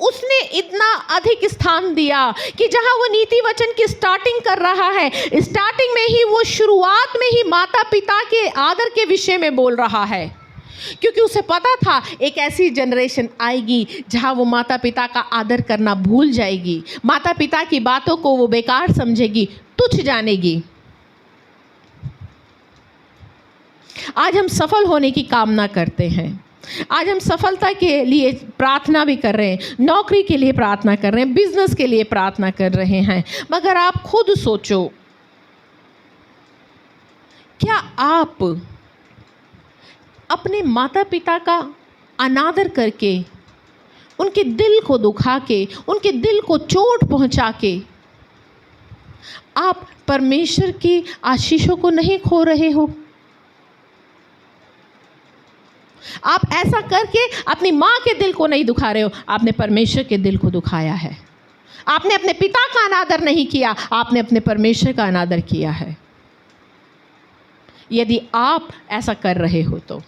उसने इतना अधिक स्थान दिया? कि जहां वो नीति वचन की स्टार्टिंग कर रहा है, स्टार्टिंग में ही वो शुरुआत में ही माता पिता के आदर के विषय में बोल रहा है, क्योंकि उसे पता था एक ऐसी जनरेशन आएगी जहां वो माता पिता का आदर करना भूल जाएगी, माता पिता की बातों को वो बेकार समझेगी, तुच्छ जानेगी। आज हम सफल होने की कामना करते हैं, आज हम सफलता के लिए प्रार्थना भी कर रहे हैं, नौकरी के लिए प्रार्थना कर रहे हैं, बिजनेस के लिए प्रार्थना कर रहे हैं, मगर आप खुद सोचो, क्या आप अपने माता पिता का अनादर करके, उनके दिल को दुखा के, उनके दिल को चोट पहुंचा के आप परमेश्वर की आशीषों को नहीं खो रहे हो? आप ऐसा करके अपनी माँ के दिल को नहीं दुखा रहे हो, आपने परमेश्वर के दिल को दुखाया है। आपने अपने पिता का अनादर नहीं किया, आपने अपने परमेश्वर का अनादर किया है। यदि आप ऐसा कर रहे हो तो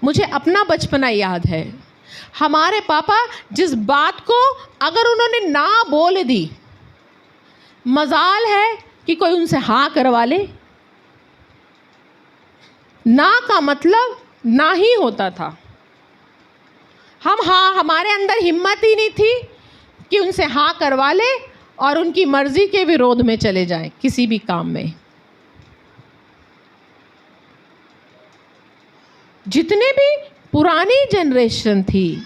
मुझे अपना बचपना याद है। हमारे पापा जिस बात को अगर उन्होंने ना बोल दी, मजाल है कि कोई उनसे हाँ करवा ले, ना का मतलब ना ही होता था। हमारे अंदर हिम्मत ही नहीं थी कि उनसे हाँ करवा ले और उनकी मर्जी के विरोध में चले जाएं किसी भी काम में। जितने भी पुरानी जनरेशन थी,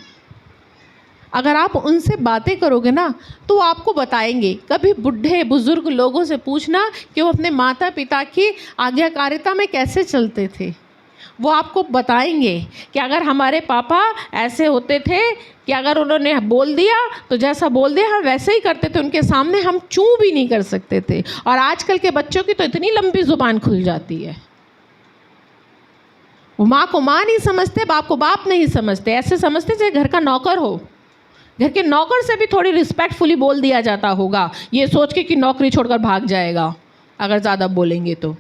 अगर आप उनसे बातें करोगे ना तो वो आपको बताएंगे। कभी बूढ़े बुजुर्ग लोगों से पूछना कि वो अपने माता पिता की आज्ञाकारिता में कैसे चलते थे। वो आपको बताएंगे कि अगर हमारे पापा ऐसे होते थे कि अगर उन्होंने बोल दिया तो जैसा बोल दिया हम वैसे ही करते थे, उनके सामने हम चू भी नहीं कर सकते थे। और आजकल के बच्चों की तो इतनी लंबी ज़ुबान खुल जाती है, वो माँ को माँ नहीं समझते, बाप को बाप नहीं समझते, ऐसे समझते जैसे घर का नौकर हो। घर के नौकर से भी थोड़ी रिस्पेक्टफुली बोल दिया जाता होगा, ये सोच के कि नौकरी छोड़कर भाग जाएगा अगर ज़्यादा बोलेंगे तो।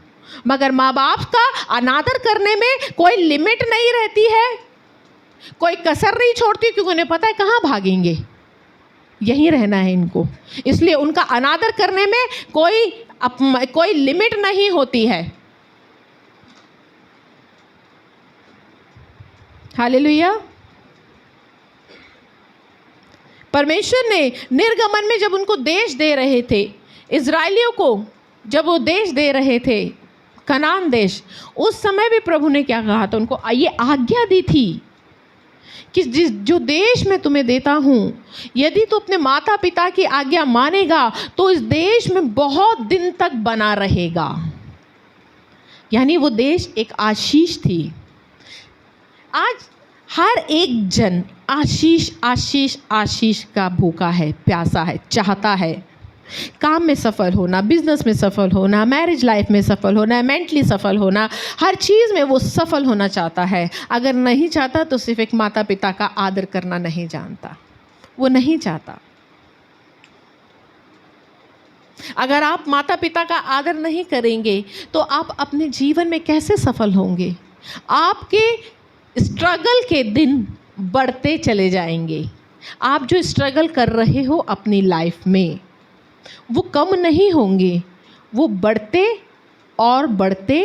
मगर माँ बाप का अनादर करने में कोई लिमिट नहीं रहती है, कोई कसर नहीं छोड़ती, क्योंकि उन्हें पता है कहाँ भागेंगे, यहीं रहना है इनको। इसलिए उनका अनादर करने में कोई लिमिट नहीं होती है। हालेलुया। परमेश्वर ने निर्गमन में जब उनको देश दे रहे थे, इजरायलियों को जब वो देश दे रहे थे, कनान देश, उस समय भी प्रभु ने क्या कहा था, उनको ये आज्ञा दी थी कि जो देश मैं तुम्हें देता हूँ, यदि तू अपने माता पिता की आज्ञा मानेगा तो इस देश में बहुत दिन तक बना रहेगा। यानी वो देश एक आशीष थी। आज हर एक जन आशीष आशीष आशीष का भूखा है, प्यासा है, चाहता है। काम में सफल होना, बिजनेस में सफल होना, मैरिज लाइफ में सफल होना, मेंटली सफल होना, हर चीज़ में वो सफल होना चाहता है। अगर नहीं चाहता तो सिर्फ एक माता पिता का आदर करना नहीं जानता, वो नहीं चाहता। अगर आप माता पिता का आदर नहीं करेंगे तो आप अपने जीवन में कैसे सफल होंगे? आपके स्ट्रगल के दिन बढ़ते चले जाएंगे। आप जो स्ट्रगल कर रहे हो अपनी लाइफ में वो कम नहीं होंगे, वो बढ़ते और बढ़ते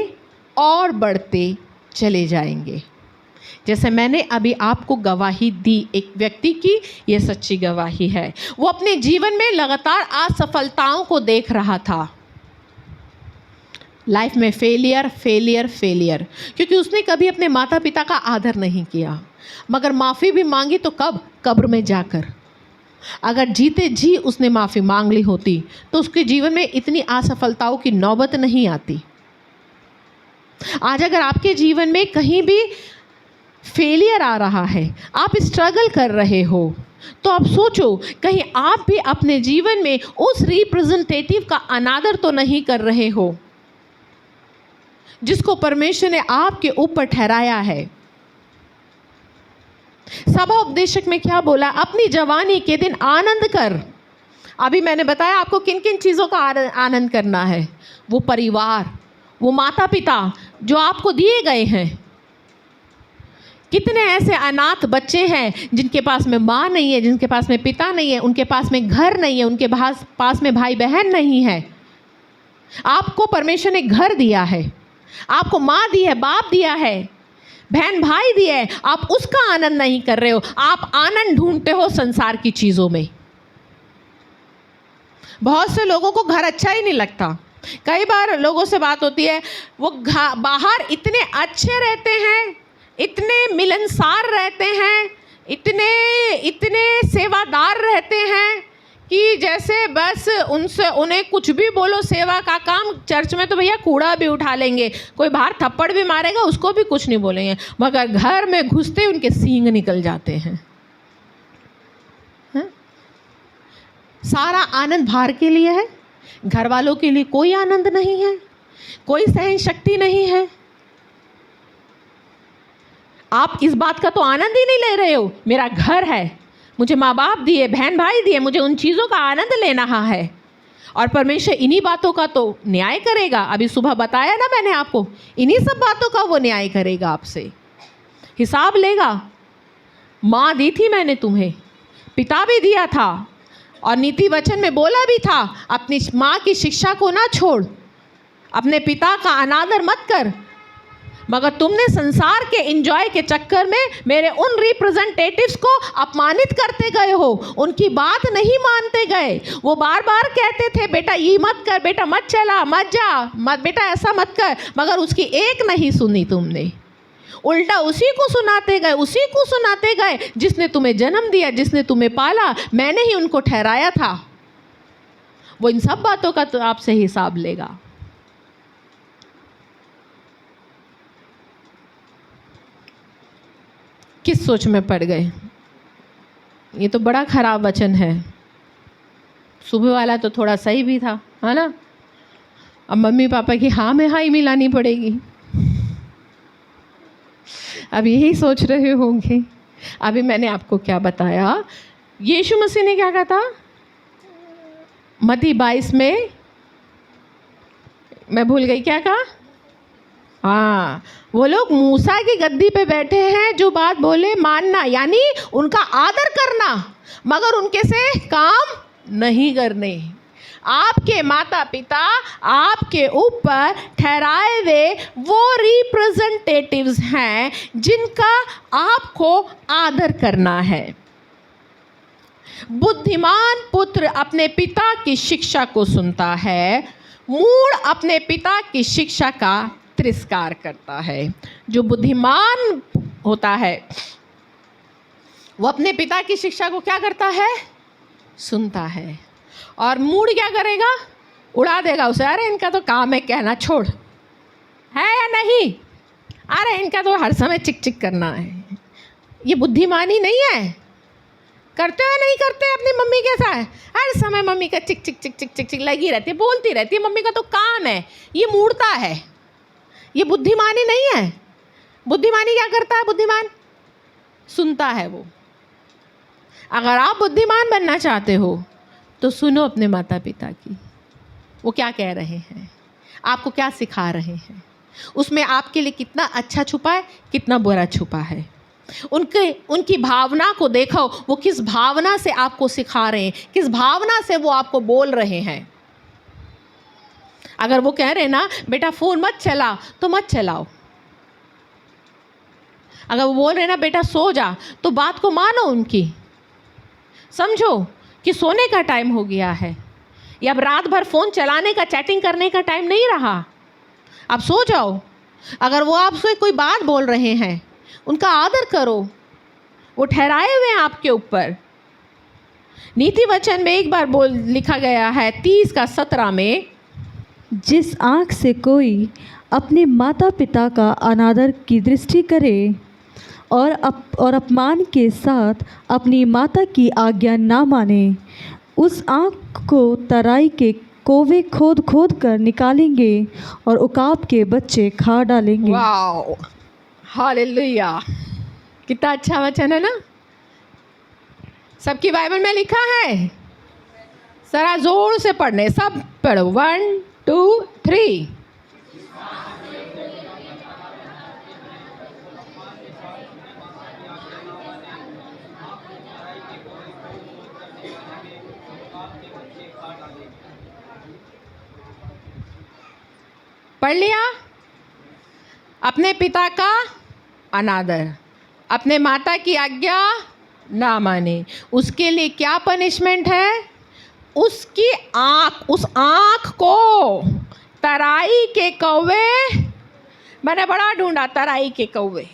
और बढ़ते चले जाएंगे। जैसे मैंने अभी आपको गवाही दी एक व्यक्ति की, ये सच्ची गवाही है। वो अपने जीवन में लगातार असफलताओं को देख रहा था, लाइफ में फेलियर फेलियर फेलियर, क्योंकि उसने कभी अपने माता पिता का आदर नहीं किया। मगर माफ़ी भी मांगी तो कब? कब्र में जाकर। अगर जीते जी उसने माफ़ी मांग ली होती तो उसके जीवन में इतनी असफलताओं की नौबत नहीं आती। आज अगर आपके जीवन में कहीं भी फेलियर आ रहा है, आप स्ट्रगल कर रहे हो, तो आप सोचो कहीं आप भी अपने जीवन में उस रिप्रेजेंटेटिव का अनादर तो नहीं कर रहे हो जिसको परमेश्वर ने आपके ऊपर ठहराया है। सभा उपदेशक में क्या बोला? अपनी जवानी के दिन आनंद कर। अभी मैंने बताया आपको किन किन चीज़ों का आनंद करना है। वो परिवार, वो माता पिता जो आपको दिए गए हैं। कितने ऐसे अनाथ बच्चे हैं जिनके पास में माँ नहीं है, जिनके पास में पिता नहीं है, उनके पास में घर नहीं है, उनके पास में भाई बहन नहीं है। आपको परमेश्वर ने घर दिया है, आपको माँ दी है, बाप दिया है, बहन भाई दिए हैं, आप उसका आनंद नहीं कर रहे हो। आप आनंद ढूंढते हो संसार की चीज़ों में। बहुत से लोगों को घर अच्छा ही नहीं लगता। कई बार लोगों से बात होती है, वो बाहर इतने अच्छे रहते हैं, इतने मिलनसार रहते हैं, इतने सेवादार रहते हैं कि जैसे बस उन्हें कुछ भी बोलो सेवा का काम। चर्च में तो भैया कूड़ा भी उठा लेंगे, कोई बाहर थप्पड़ भी मारेगा उसको भी कुछ नहीं बोलेंगे, मगर घर में घुसते उनके सींग निकल जाते हैं। सारा आनंद बाहर के लिए है, घर वालों के लिए कोई आनंद नहीं है, कोई सहन शक्ति नहीं है। आप इस बात का तो आनंद ही नहीं ले रहे हो। मेरा घर है, मुझे माँ बाप दिए, बहन भाई दिए, मुझे उन चीज़ों का आनंद लेना है। और परमेश्वर इन्हीं बातों का तो न्याय करेगा। अभी सुबह बताया ना मैंने आपको, इन्हीं सब बातों का वो न्याय करेगा, आपसे हिसाब लेगा। माँ दी थी मैंने तुम्हें, पिता भी दिया था, और नीति वचन में बोला भी था अपनी माँ की शिक्षा को ना छोड़, अपने पिता का अनादर मत कर। मगर तुमने संसार के एंजॉय के चक्कर में मेरे उन रिप्रेजेंटेटिव्स को अपमानित करते गए हो, उनकी बात नहीं मानते गए। वो बार बार कहते थे बेटा ये मत कर, बेटा मत चला, मत जा, मत बेटा ऐसा मत कर, मगर उसकी एक नहीं सुनी तुमने। उल्टा उसी को सुनाते गए जिसने तुम्हें जन्म दिया, जिसने तुम्हें पाला, मैंने ही उनको ठहराया था। वो इन सब बातों का तो आपसे हिसाब लेगा। किस सोच में पड़ गए? ये तो बड़ा खराब वचन है। सुबह वाला तो थोड़ा सही भी था, है ना? अब मम्मी पापा की हाँ में हाँ ही मिलानी पड़ेगी। अब यही सोच रहे होंगे अभी मैंने आपको क्या बताया। यीशु मसीह ने क्या कहा था? मत्ती 22 में, मैं भूल गई क्या कहा। हाँ, वो लोग मूसा की गद्दी पे बैठे हैं, जो बात बोले मानना, यानी उनका आदर करना, मगर उनके से काम नहीं करने। आपके माता पिता आपके ऊपर ठहराए हुए वो रिप्रेजेंटेटिव्स हैं जिनका आपको आदर करना है। बुद्धिमान पुत्र अपने पिता की शिक्षा को सुनता है, मूढ़ अपने पिता की शिक्षा का तिरस्कार करता है। जो बुद्धिमान होता है वो अपने पिता की शिक्षा को क्या करता है? सुनता है। और मूढ़ क्या करेगा? उड़ा देगा उसे। अरे इनका तो काम है कहना, छोड़, है या नहीं? अरे इनका तो हर समय चिक चिक करना है। ये बुद्धिमानी नहीं है। करते हो नहीं करते अपनी मम्मी के साथ? हर समय मम्मी का चिक चिक चिक चिक चिक चिक लगी रहती है, बोलती रहती है। मम्मी का तो काम है। ये मूढ़ता है, ये बुद्धिमानी नहीं है। बुद्धिमानी क्या करता है? बुद्धिमान सुनता है वो। अगर आप बुद्धिमान बनना चाहते हो तो सुनो अपने माता पिता की, वो क्या कह रहे हैं, आपको क्या सिखा रहे हैं, उसमें आपके लिए कितना अच्छा छुपा है, कितना बुरा छुपा है। उनकी भावना को देखो, वो किस भावना से आपको सिखा रहे हैं, किस भावना से वो आपको बोल रहे हैं। अगर वो कह रहे हैं ना बेटा फ़ोन मत चला, तो मत चलाओ। अगर वो बोल रहे हैं ना बेटा सो जा, तो बात को मानो उनकी। समझो कि सोने का टाइम हो गया है, या अब रात भर फ़ोन चलाने का, चैटिंग करने का टाइम नहीं रहा, अब सो जाओ। अगर वो आपसे कोई बात बोल रहे हैं, उनका आदर करो, वो ठहराए हुए हैं आपके ऊपर। नीति वचन में एक बार लिखा गया है 30:17 में, जिस आँख से कोई अपने माता पिता का अनादर की दृष्टि करे और अपमान के साथ अपनी माता की आज्ञा ना माने, उस आँख को तराई के कोवे खोद खोद कर निकालेंगे और उकाब के बच्चे खा डालेंगे। वाओ, हालेलुया, कितना अच्छा वचन है ना। सबकी बाइबल में लिखा है, जरा जोर से पढ़ने, सब पढ़ो, 1 2 3। पढ़ लिया? अपने पिता का अनादर, अपने माता की आज्ञा ना माने, उसके लिए क्या पनिशमेंट है? उसकी आँख, उस आँख को तराई के कौवे, मैंने बड़ा ढूंढा तराई के कौवे,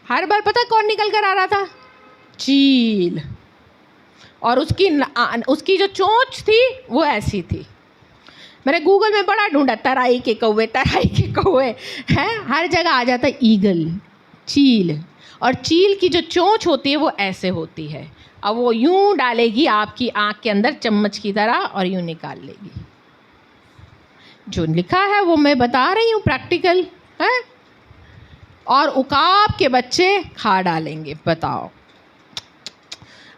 हर बार पता कौन निकल कर आ रहा था? चील। और उसकी जो चोंच थी वो ऐसी थी। मैंने गूगल में बड़ा ढूंढा, तराई के कौवे हैं, हर जगह आ जाता है ईगल, चील। और चील की जो चोंच होती है वो ऐसे होती है, अब वो यूं डालेगी आपकी आँख के अंदर चम्मच की तरह और यूं निकाल लेगी। जो लिखा है वो मैं बता रही हूँ, प्रैक्टिकल है। और उकाब के बच्चे खा डालेंगे। बताओ,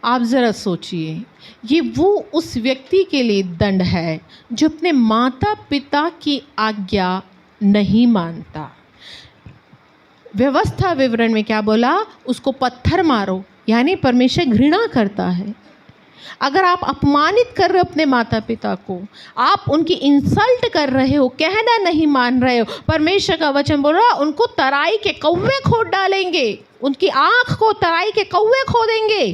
आप ज़रा सोचिए, ये वो उस व्यक्ति के लिए दंड है जो अपने माता पिता की आज्ञा नहीं मानता। व्यवस्था विवरण में क्या बोला? उसको पत्थर मारो, यानी परमेश्वर घृणा करता है। अगर आप अपमानित कर रहे हो अपने माता पिता को, आप उनकी इंसल्ट कर रहे हो, कहना नहीं मान रहे हो, परमेश्वर का वचन बोल रहा उनको तराई के कौवे खोद डालेंगे, उनकी आँख को तराई के कौवे खोदेंगे।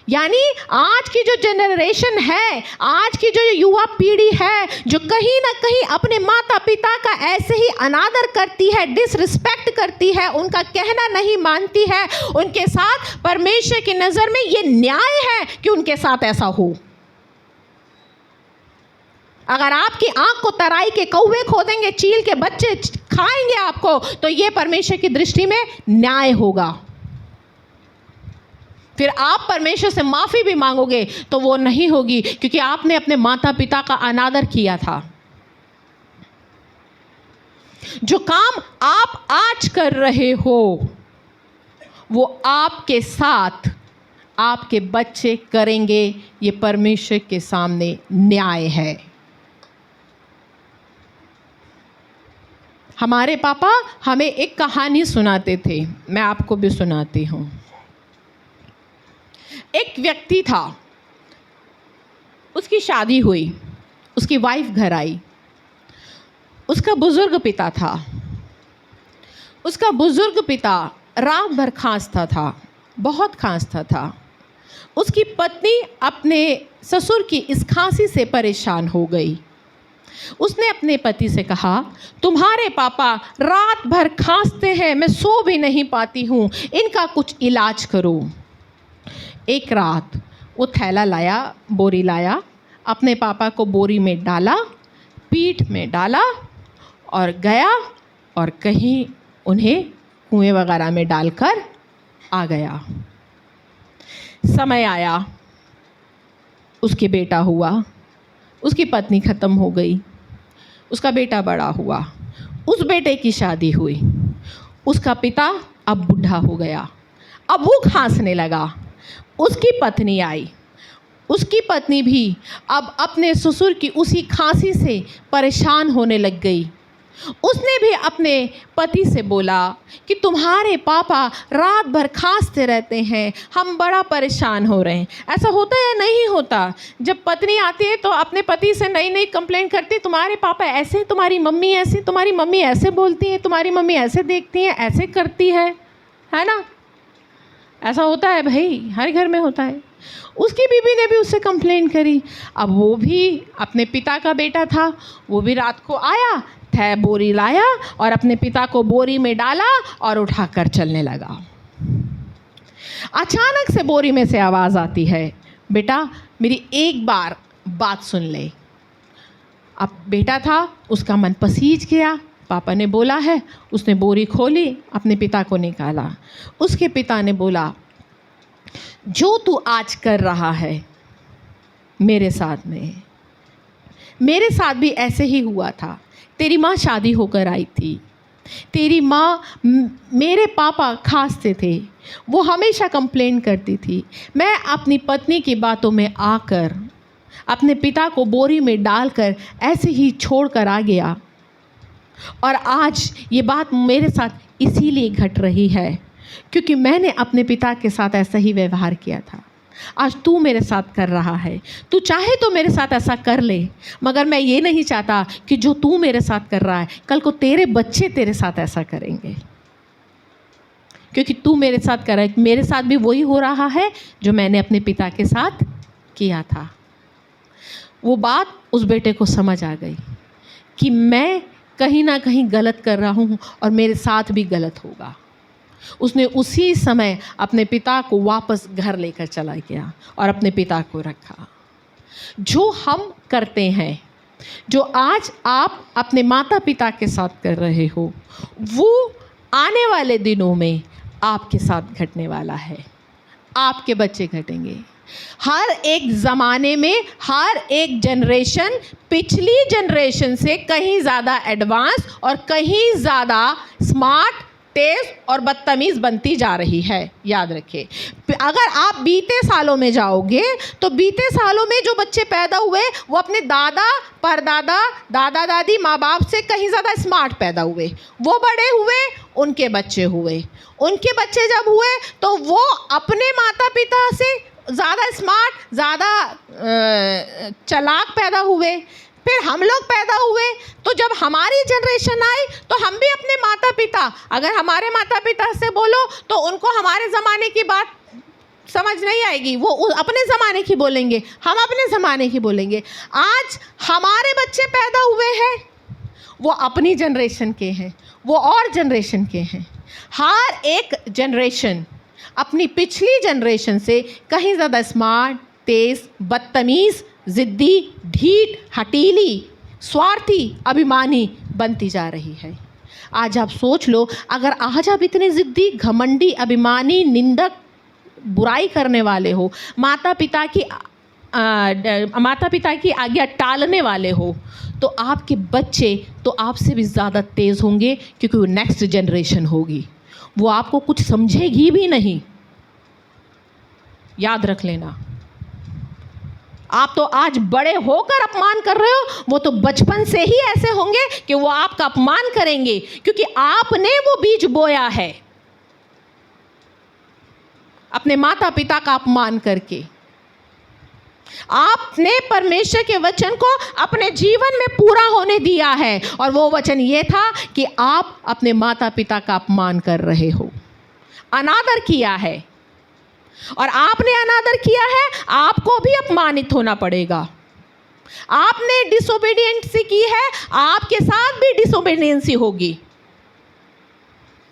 यानी आज की जो जनरेशन है, आज की जो युवा पीढ़ी है, जो कहीं ना कहीं अपने माता पिता का ऐसे ही अनादर करती है, डिसरिस्पेक्ट करती है, उनका कहना नहीं मानती है, उनके साथ परमेश्वर की नज़र में ये न्याय है कि उनके साथ ऐसा हो। अगर आपकी आंख को तराई के कौवे खोदेंगे, चील के बच्चे खाएंगे आपको, तो ये परमेश्वर की दृष्टि में न्याय होगा। फिर आप परमेश्वर से माफ़ी भी मांगोगे तो वो नहीं होगी, क्योंकि आपने अपने माता पिता का अनादर किया था। जो काम आप आज कर रहे हो वो आपके साथ आपके बच्चे करेंगे, ये परमेश्वर के सामने न्याय है। हमारे पापा हमें एक कहानी सुनाते थे, मैं आपको भी सुनाती हूँ। एक व्यक्ति था, उसकी शादी हुई, उसकी वाइफ घर आई, उसका बुजुर्ग पिता था। उसका बुजुर्ग पिता रात भर खांसता था, बहुत खांसता था। उसकी पत्नी अपने ससुर की इस खांसी से परेशान हो गई। उसने अपने पति से कहा, तुम्हारे पापा रात भर खांसते हैं, मैं सो भी नहीं पाती हूँ, इनका कुछ इलाज करो। एक रात वो थैला लाया, बोरी लाया, अपने पापा को बोरी में डाला, पीठ में डाला और गया और कहीं उन्हें कुएं वगैरह में डालकर आ गया। समय आया, उसके बेटा हुआ, उसकी पत्नी ख़त्म हो गई, उसका बेटा बड़ा हुआ, उस बेटे की शादी हुई। उसका पिता अब बूढ़ा हो गया, अब वो खांसने लगा। उसकी पत्नी आई, उसकी पत्नी भी अब अपने ससुर की उसी खांसी से परेशान होने लग गई। उसने भी अपने पति से बोला कि तुम्हारे पापा रात भर खांसते रहते हैं, हम बड़ा परेशान हो रहे हैं। ऐसा होता है या नहीं होता? जब पत्नी आती है तो अपने पति से नई नई कंप्लेंट करती, तुम्हारे पापा ऐसे, तुम्हारी मम्मी ऐसी, तुम्हारी मम्मी ऐसे बोलती है, तुम्हारी मम्मी ऐसे देखती है, ऐसे करती है ना? ऐसा होता है भाई, हर घर में होता है। उसकी बीवी ने भी उससे कंप्लेंट करी। अब वो भी अपने पिता का बेटा था, वो भी रात को आया, बोरी लाया और अपने पिता को बोरी में डाला और उठाकर चलने लगा। अचानक से बोरी में से आवाज़ आती है, बेटा मेरी एक बार बात सुन ले। अब बेटा था, उसका मन पसीज गया, पापा ने बोला है, उसने बोरी खोली, अपने पिता को निकाला। उसके पिता ने बोला, जो तू आज कर रहा है मेरे साथ भी ऐसे ही हुआ था। तेरी माँ शादी होकर आई थी, तेरी माँ, मेरे पापा खांसते थे, वो हमेशा कंप्लेंट करती थी। मैं अपनी पत्नी की बातों में आकर अपने पिता को बोरी में डालकर ऐसे ही छोड़ कर आ गया, और आज ये बात मेरे साथ इसीलिए घट रही है क्योंकि मैंने अपने पिता के साथ ऐसा ही व्यवहार किया था। आज तू मेरे साथ कर रहा है, तू चाहे तो मेरे साथ ऐसा कर ले, मगर मैं ये नहीं चाहता कि जो तू मेरे साथ कर रहा है कल को तेरे बच्चे तेरे साथ ऐसा करेंगे, क्योंकि तू मेरे साथ कर रहा है, मेरे साथ भी वही हो रहा है जो मैंने अपने पिता के साथ किया था। वो बात उस बेटे को समझ आ गई कि मैं कहीं ना कहीं गलत कर रहा हूँ और मेरे साथ भी गलत होगा। उसने उसी समय अपने पिता को वापस घर लेकर चला गया और अपने पिता को रखा। जो हम करते हैं, जो आज आप अपने माता पिता के साथ कर रहे हो, वो आने वाले दिनों में आपके साथ घटने वाला है, आपके बच्चे घटेंगे। हर एक ज़माने में हर एक जनरेशन पिछली जनरेशन से कहीं ज़्यादा एडवांस और कहीं ज़्यादा स्मार्ट, तेज और बदतमीज़ बनती जा रही है। याद रखिए, अगर आप बीते सालों में जाओगे तो बीते सालों में जो बच्चे पैदा हुए वो अपने दादा, परदादा, दादा दादी, माँ बाप से कहीं ज़्यादा स्मार्ट पैदा हुए। वो बड़े हुए, उनके बच्चे हुए, उनके बच्चे जब हुए तो वो अपने माता पिता से ज़्यादा स्मार्ट, ज़्यादा चालाक पैदा हुए। फिर हम लोग पैदा हुए तो जब हमारी जनरेशन आई तो हम भी अपने माता पिता, अगर हमारे माता पिता से बोलो तो उनको हमारे ज़माने की बात समझ नहीं आएगी, वो अपने ज़माने की बोलेंगे, हम अपने ज़माने की बोलेंगे। आज हमारे बच्चे पैदा हुए हैं, वो अपनी जनरेशन के हैं, वो और जनरेशन के हैं। हर एक जनरेशन अपनी पिछली जनरेशन से कहीं ज़्यादा स्मार्ट, तेज़, बदतमीज़, ज़िद्दी, ढीठ, हठीली, स्वार्थी, अभिमानी बनती जा रही है। आज आप सोच लो, अगर आज आप इतने ज़िद्दी, घमंडी, अभिमानी, निंदक, बुराई करने वाले हो, माता पिता की आज्ञा टालने वाले हो, तो आपके बच्चे तो आपसे भी ज़्यादा तेज़ होंगे, क्योंकि वो नेक्स्ट जनरेशन होगी, वो आपको कुछ समझेगी भी नहीं। याद रख लेना, आप तो आज बड़े होकर अपमान कर रहे हो, वो तो बचपन से ही ऐसे होंगे कि वो आपका अपमान करेंगे, क्योंकि आपने वो बीज बोया है अपने माता पिता का अपमान करके। आपने परमेश्वर के वचन को अपने जीवन में पूरा होने दिया है, और वो वचन ये था कि आप अपने माता पिता का अपमान कर रहे हो, अनादर किया है, और आपने अनादर किया है, आपको भी अपमानित होना पड़ेगा। आपने डिसोबीडियंसी की है, आपके साथ भी डिसोबीडियंसी होगी।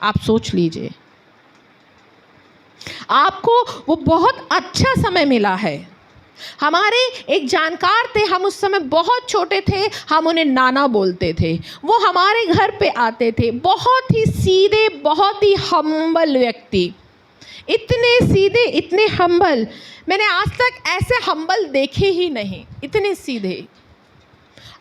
आप सोच लीजिए, आपको वो बहुत अच्छा समय मिला है। हमारे एक जानकार थे, हम उस समय बहुत छोटे थे, हम उन्हें नाना बोलते थे। वो हमारे घर पे आते थे, बहुत ही सीधे, बहुत ही हम्बल व्यक्ति, इतने सीधे, इतने हम्बल, मैंने आज तक ऐसे हम्बल देखे ही नहीं, इतने सीधे।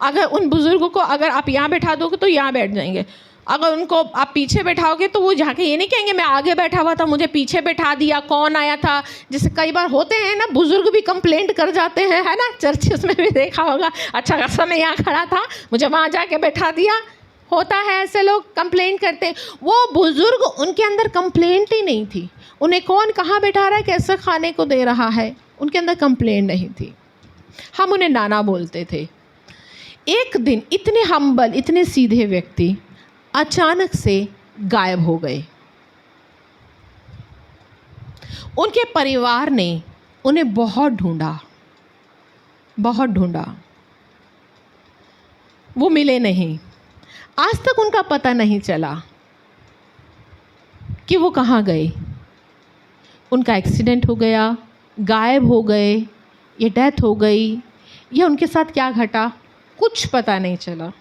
अगर उन बुज़ुर्गों को अगर आप यहाँ बैठा दोगे तो यहाँ बैठ जाएंगे, अगर उनको आप पीछे बैठाओगे तो वो जाके ये नहीं कहेंगे मैं आगे बैठा हुआ था, मुझे पीछे बैठा दिया, कौन आया था। जैसे कई बार होते हैं ना, बुज़ुर्ग भी कंप्लेंट कर जाते हैं, है ना, चर्चेस में भी देखा होगा, अच्छा खासा मैं यहाँ खड़ा था, मुझे वहाँ जाके बैठा दिया। होता है, ऐसे लोग कंप्लेंट करते हैं। वो बुज़ुर्ग, उनके अंदर कंप्लेंट ही नहीं थी, उन्हें कौन कहाँ बैठा रहा है, कैसे खाने को दे रहा है, उनके अंदर कंप्लेंट नहीं थी। हम उन्हें नाना बोलते थे। एक दिन इतने हम्बल, इतने सीधे व्यक्ति अचानक से गायब हो गए। उनके परिवार ने उन्हें बहुत ढूंढा, बहुत ढूंढा, वो मिले नहीं। आज तक उनका पता नहीं चला कि वो कहाँ गए। उनका एक्सीडेंट हो गया, गायब हो गए, ये डेथ हो गई, या उनके साथ क्या घटा, कुछ पता नहीं चला।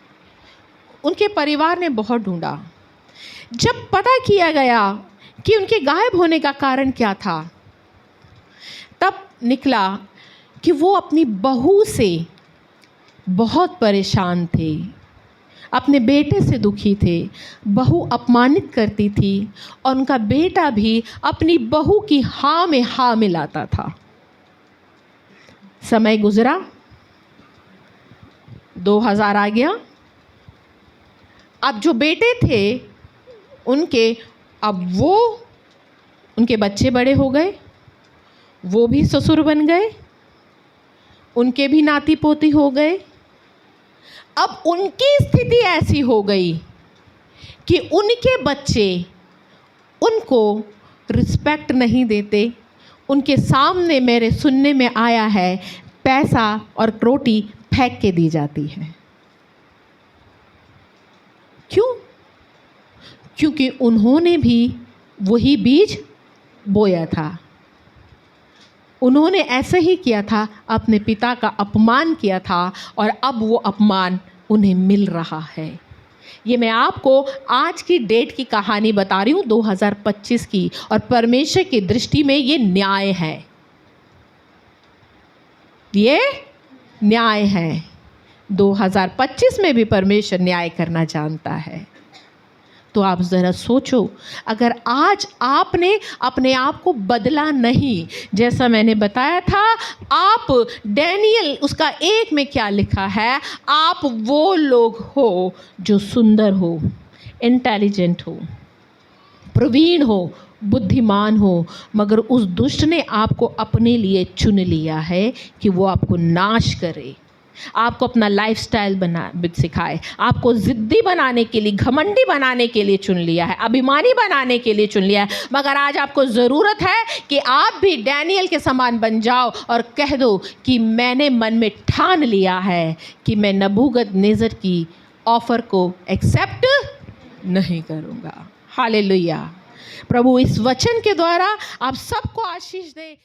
उनके परिवार ने बहुत ढूंढा। जब पता किया गया कि उनके गायब होने का कारण क्या था, तब निकला कि वो अपनी बहू से बहुत परेशान थे, अपने बेटे से दुखी थे। बहू अपमानित करती थी, और उनका बेटा भी अपनी बहू की हाँ में हाँ मिलाता था। समय गुजरा, 2000 आ गया। अब जो बेटे थे उनके, अब वो, उनके बच्चे बड़े हो गए, वो भी ससुर बन गए, उनके भी नाती पोती हो गए। अब उनकी स्थिति ऐसी हो गई कि उनके बच्चे उनको रिस्पेक्ट नहीं देते। उनके सामने मेरे सुनने में आया है, पैसा और रोटी फेंक के दी जाती है। क्यों? क्योंकि उन्होंने भी वही बीज बोया था। उन्होंने ऐसे ही किया था, अपने पिता का अपमान किया था, और अब वो अपमान उन्हें मिल रहा है। ये मैं आपको आज की डेट की कहानी बता रही हूँ, 2025 की, और परमेश्वर की दृष्टि में ये न्याय है, ये न्याय है। 2025 में भी परमेश्वर न्याय करना जानता है। तो आप ज़रा सोचो, अगर आज आपने अपने आप को बदला नहीं, जैसा मैंने बताया था, आप डैनियल उसका 1 में क्या लिखा है, आप वो लोग हो जो सुंदर हो, इंटेलिजेंट हो, प्रवीण हो, बुद्धिमान हो, मगर उस दुष्ट ने आपको अपने लिए चुन लिया है कि वो आपको नाश करे। आपको अपना लाइफस्टाइल सिखाए, आपको ज़िद्दी बनाने के लिए, घमंडी बनाने के लिए चुन लिया है, अभिमानी बनाने के लिए चुन लिया है। मगर आज आपको ज़रूरत है कि आप भी डैनियल के समान बन जाओ और कह दो कि मैंने मन में ठान लिया है कि मैं नबूकदनेस्सर की ऑफ़र को एक्सेप्ट नहीं करूँगा। हालेलुया। प्रभु इस वचन के द्वारा आप सबको आशीष दे।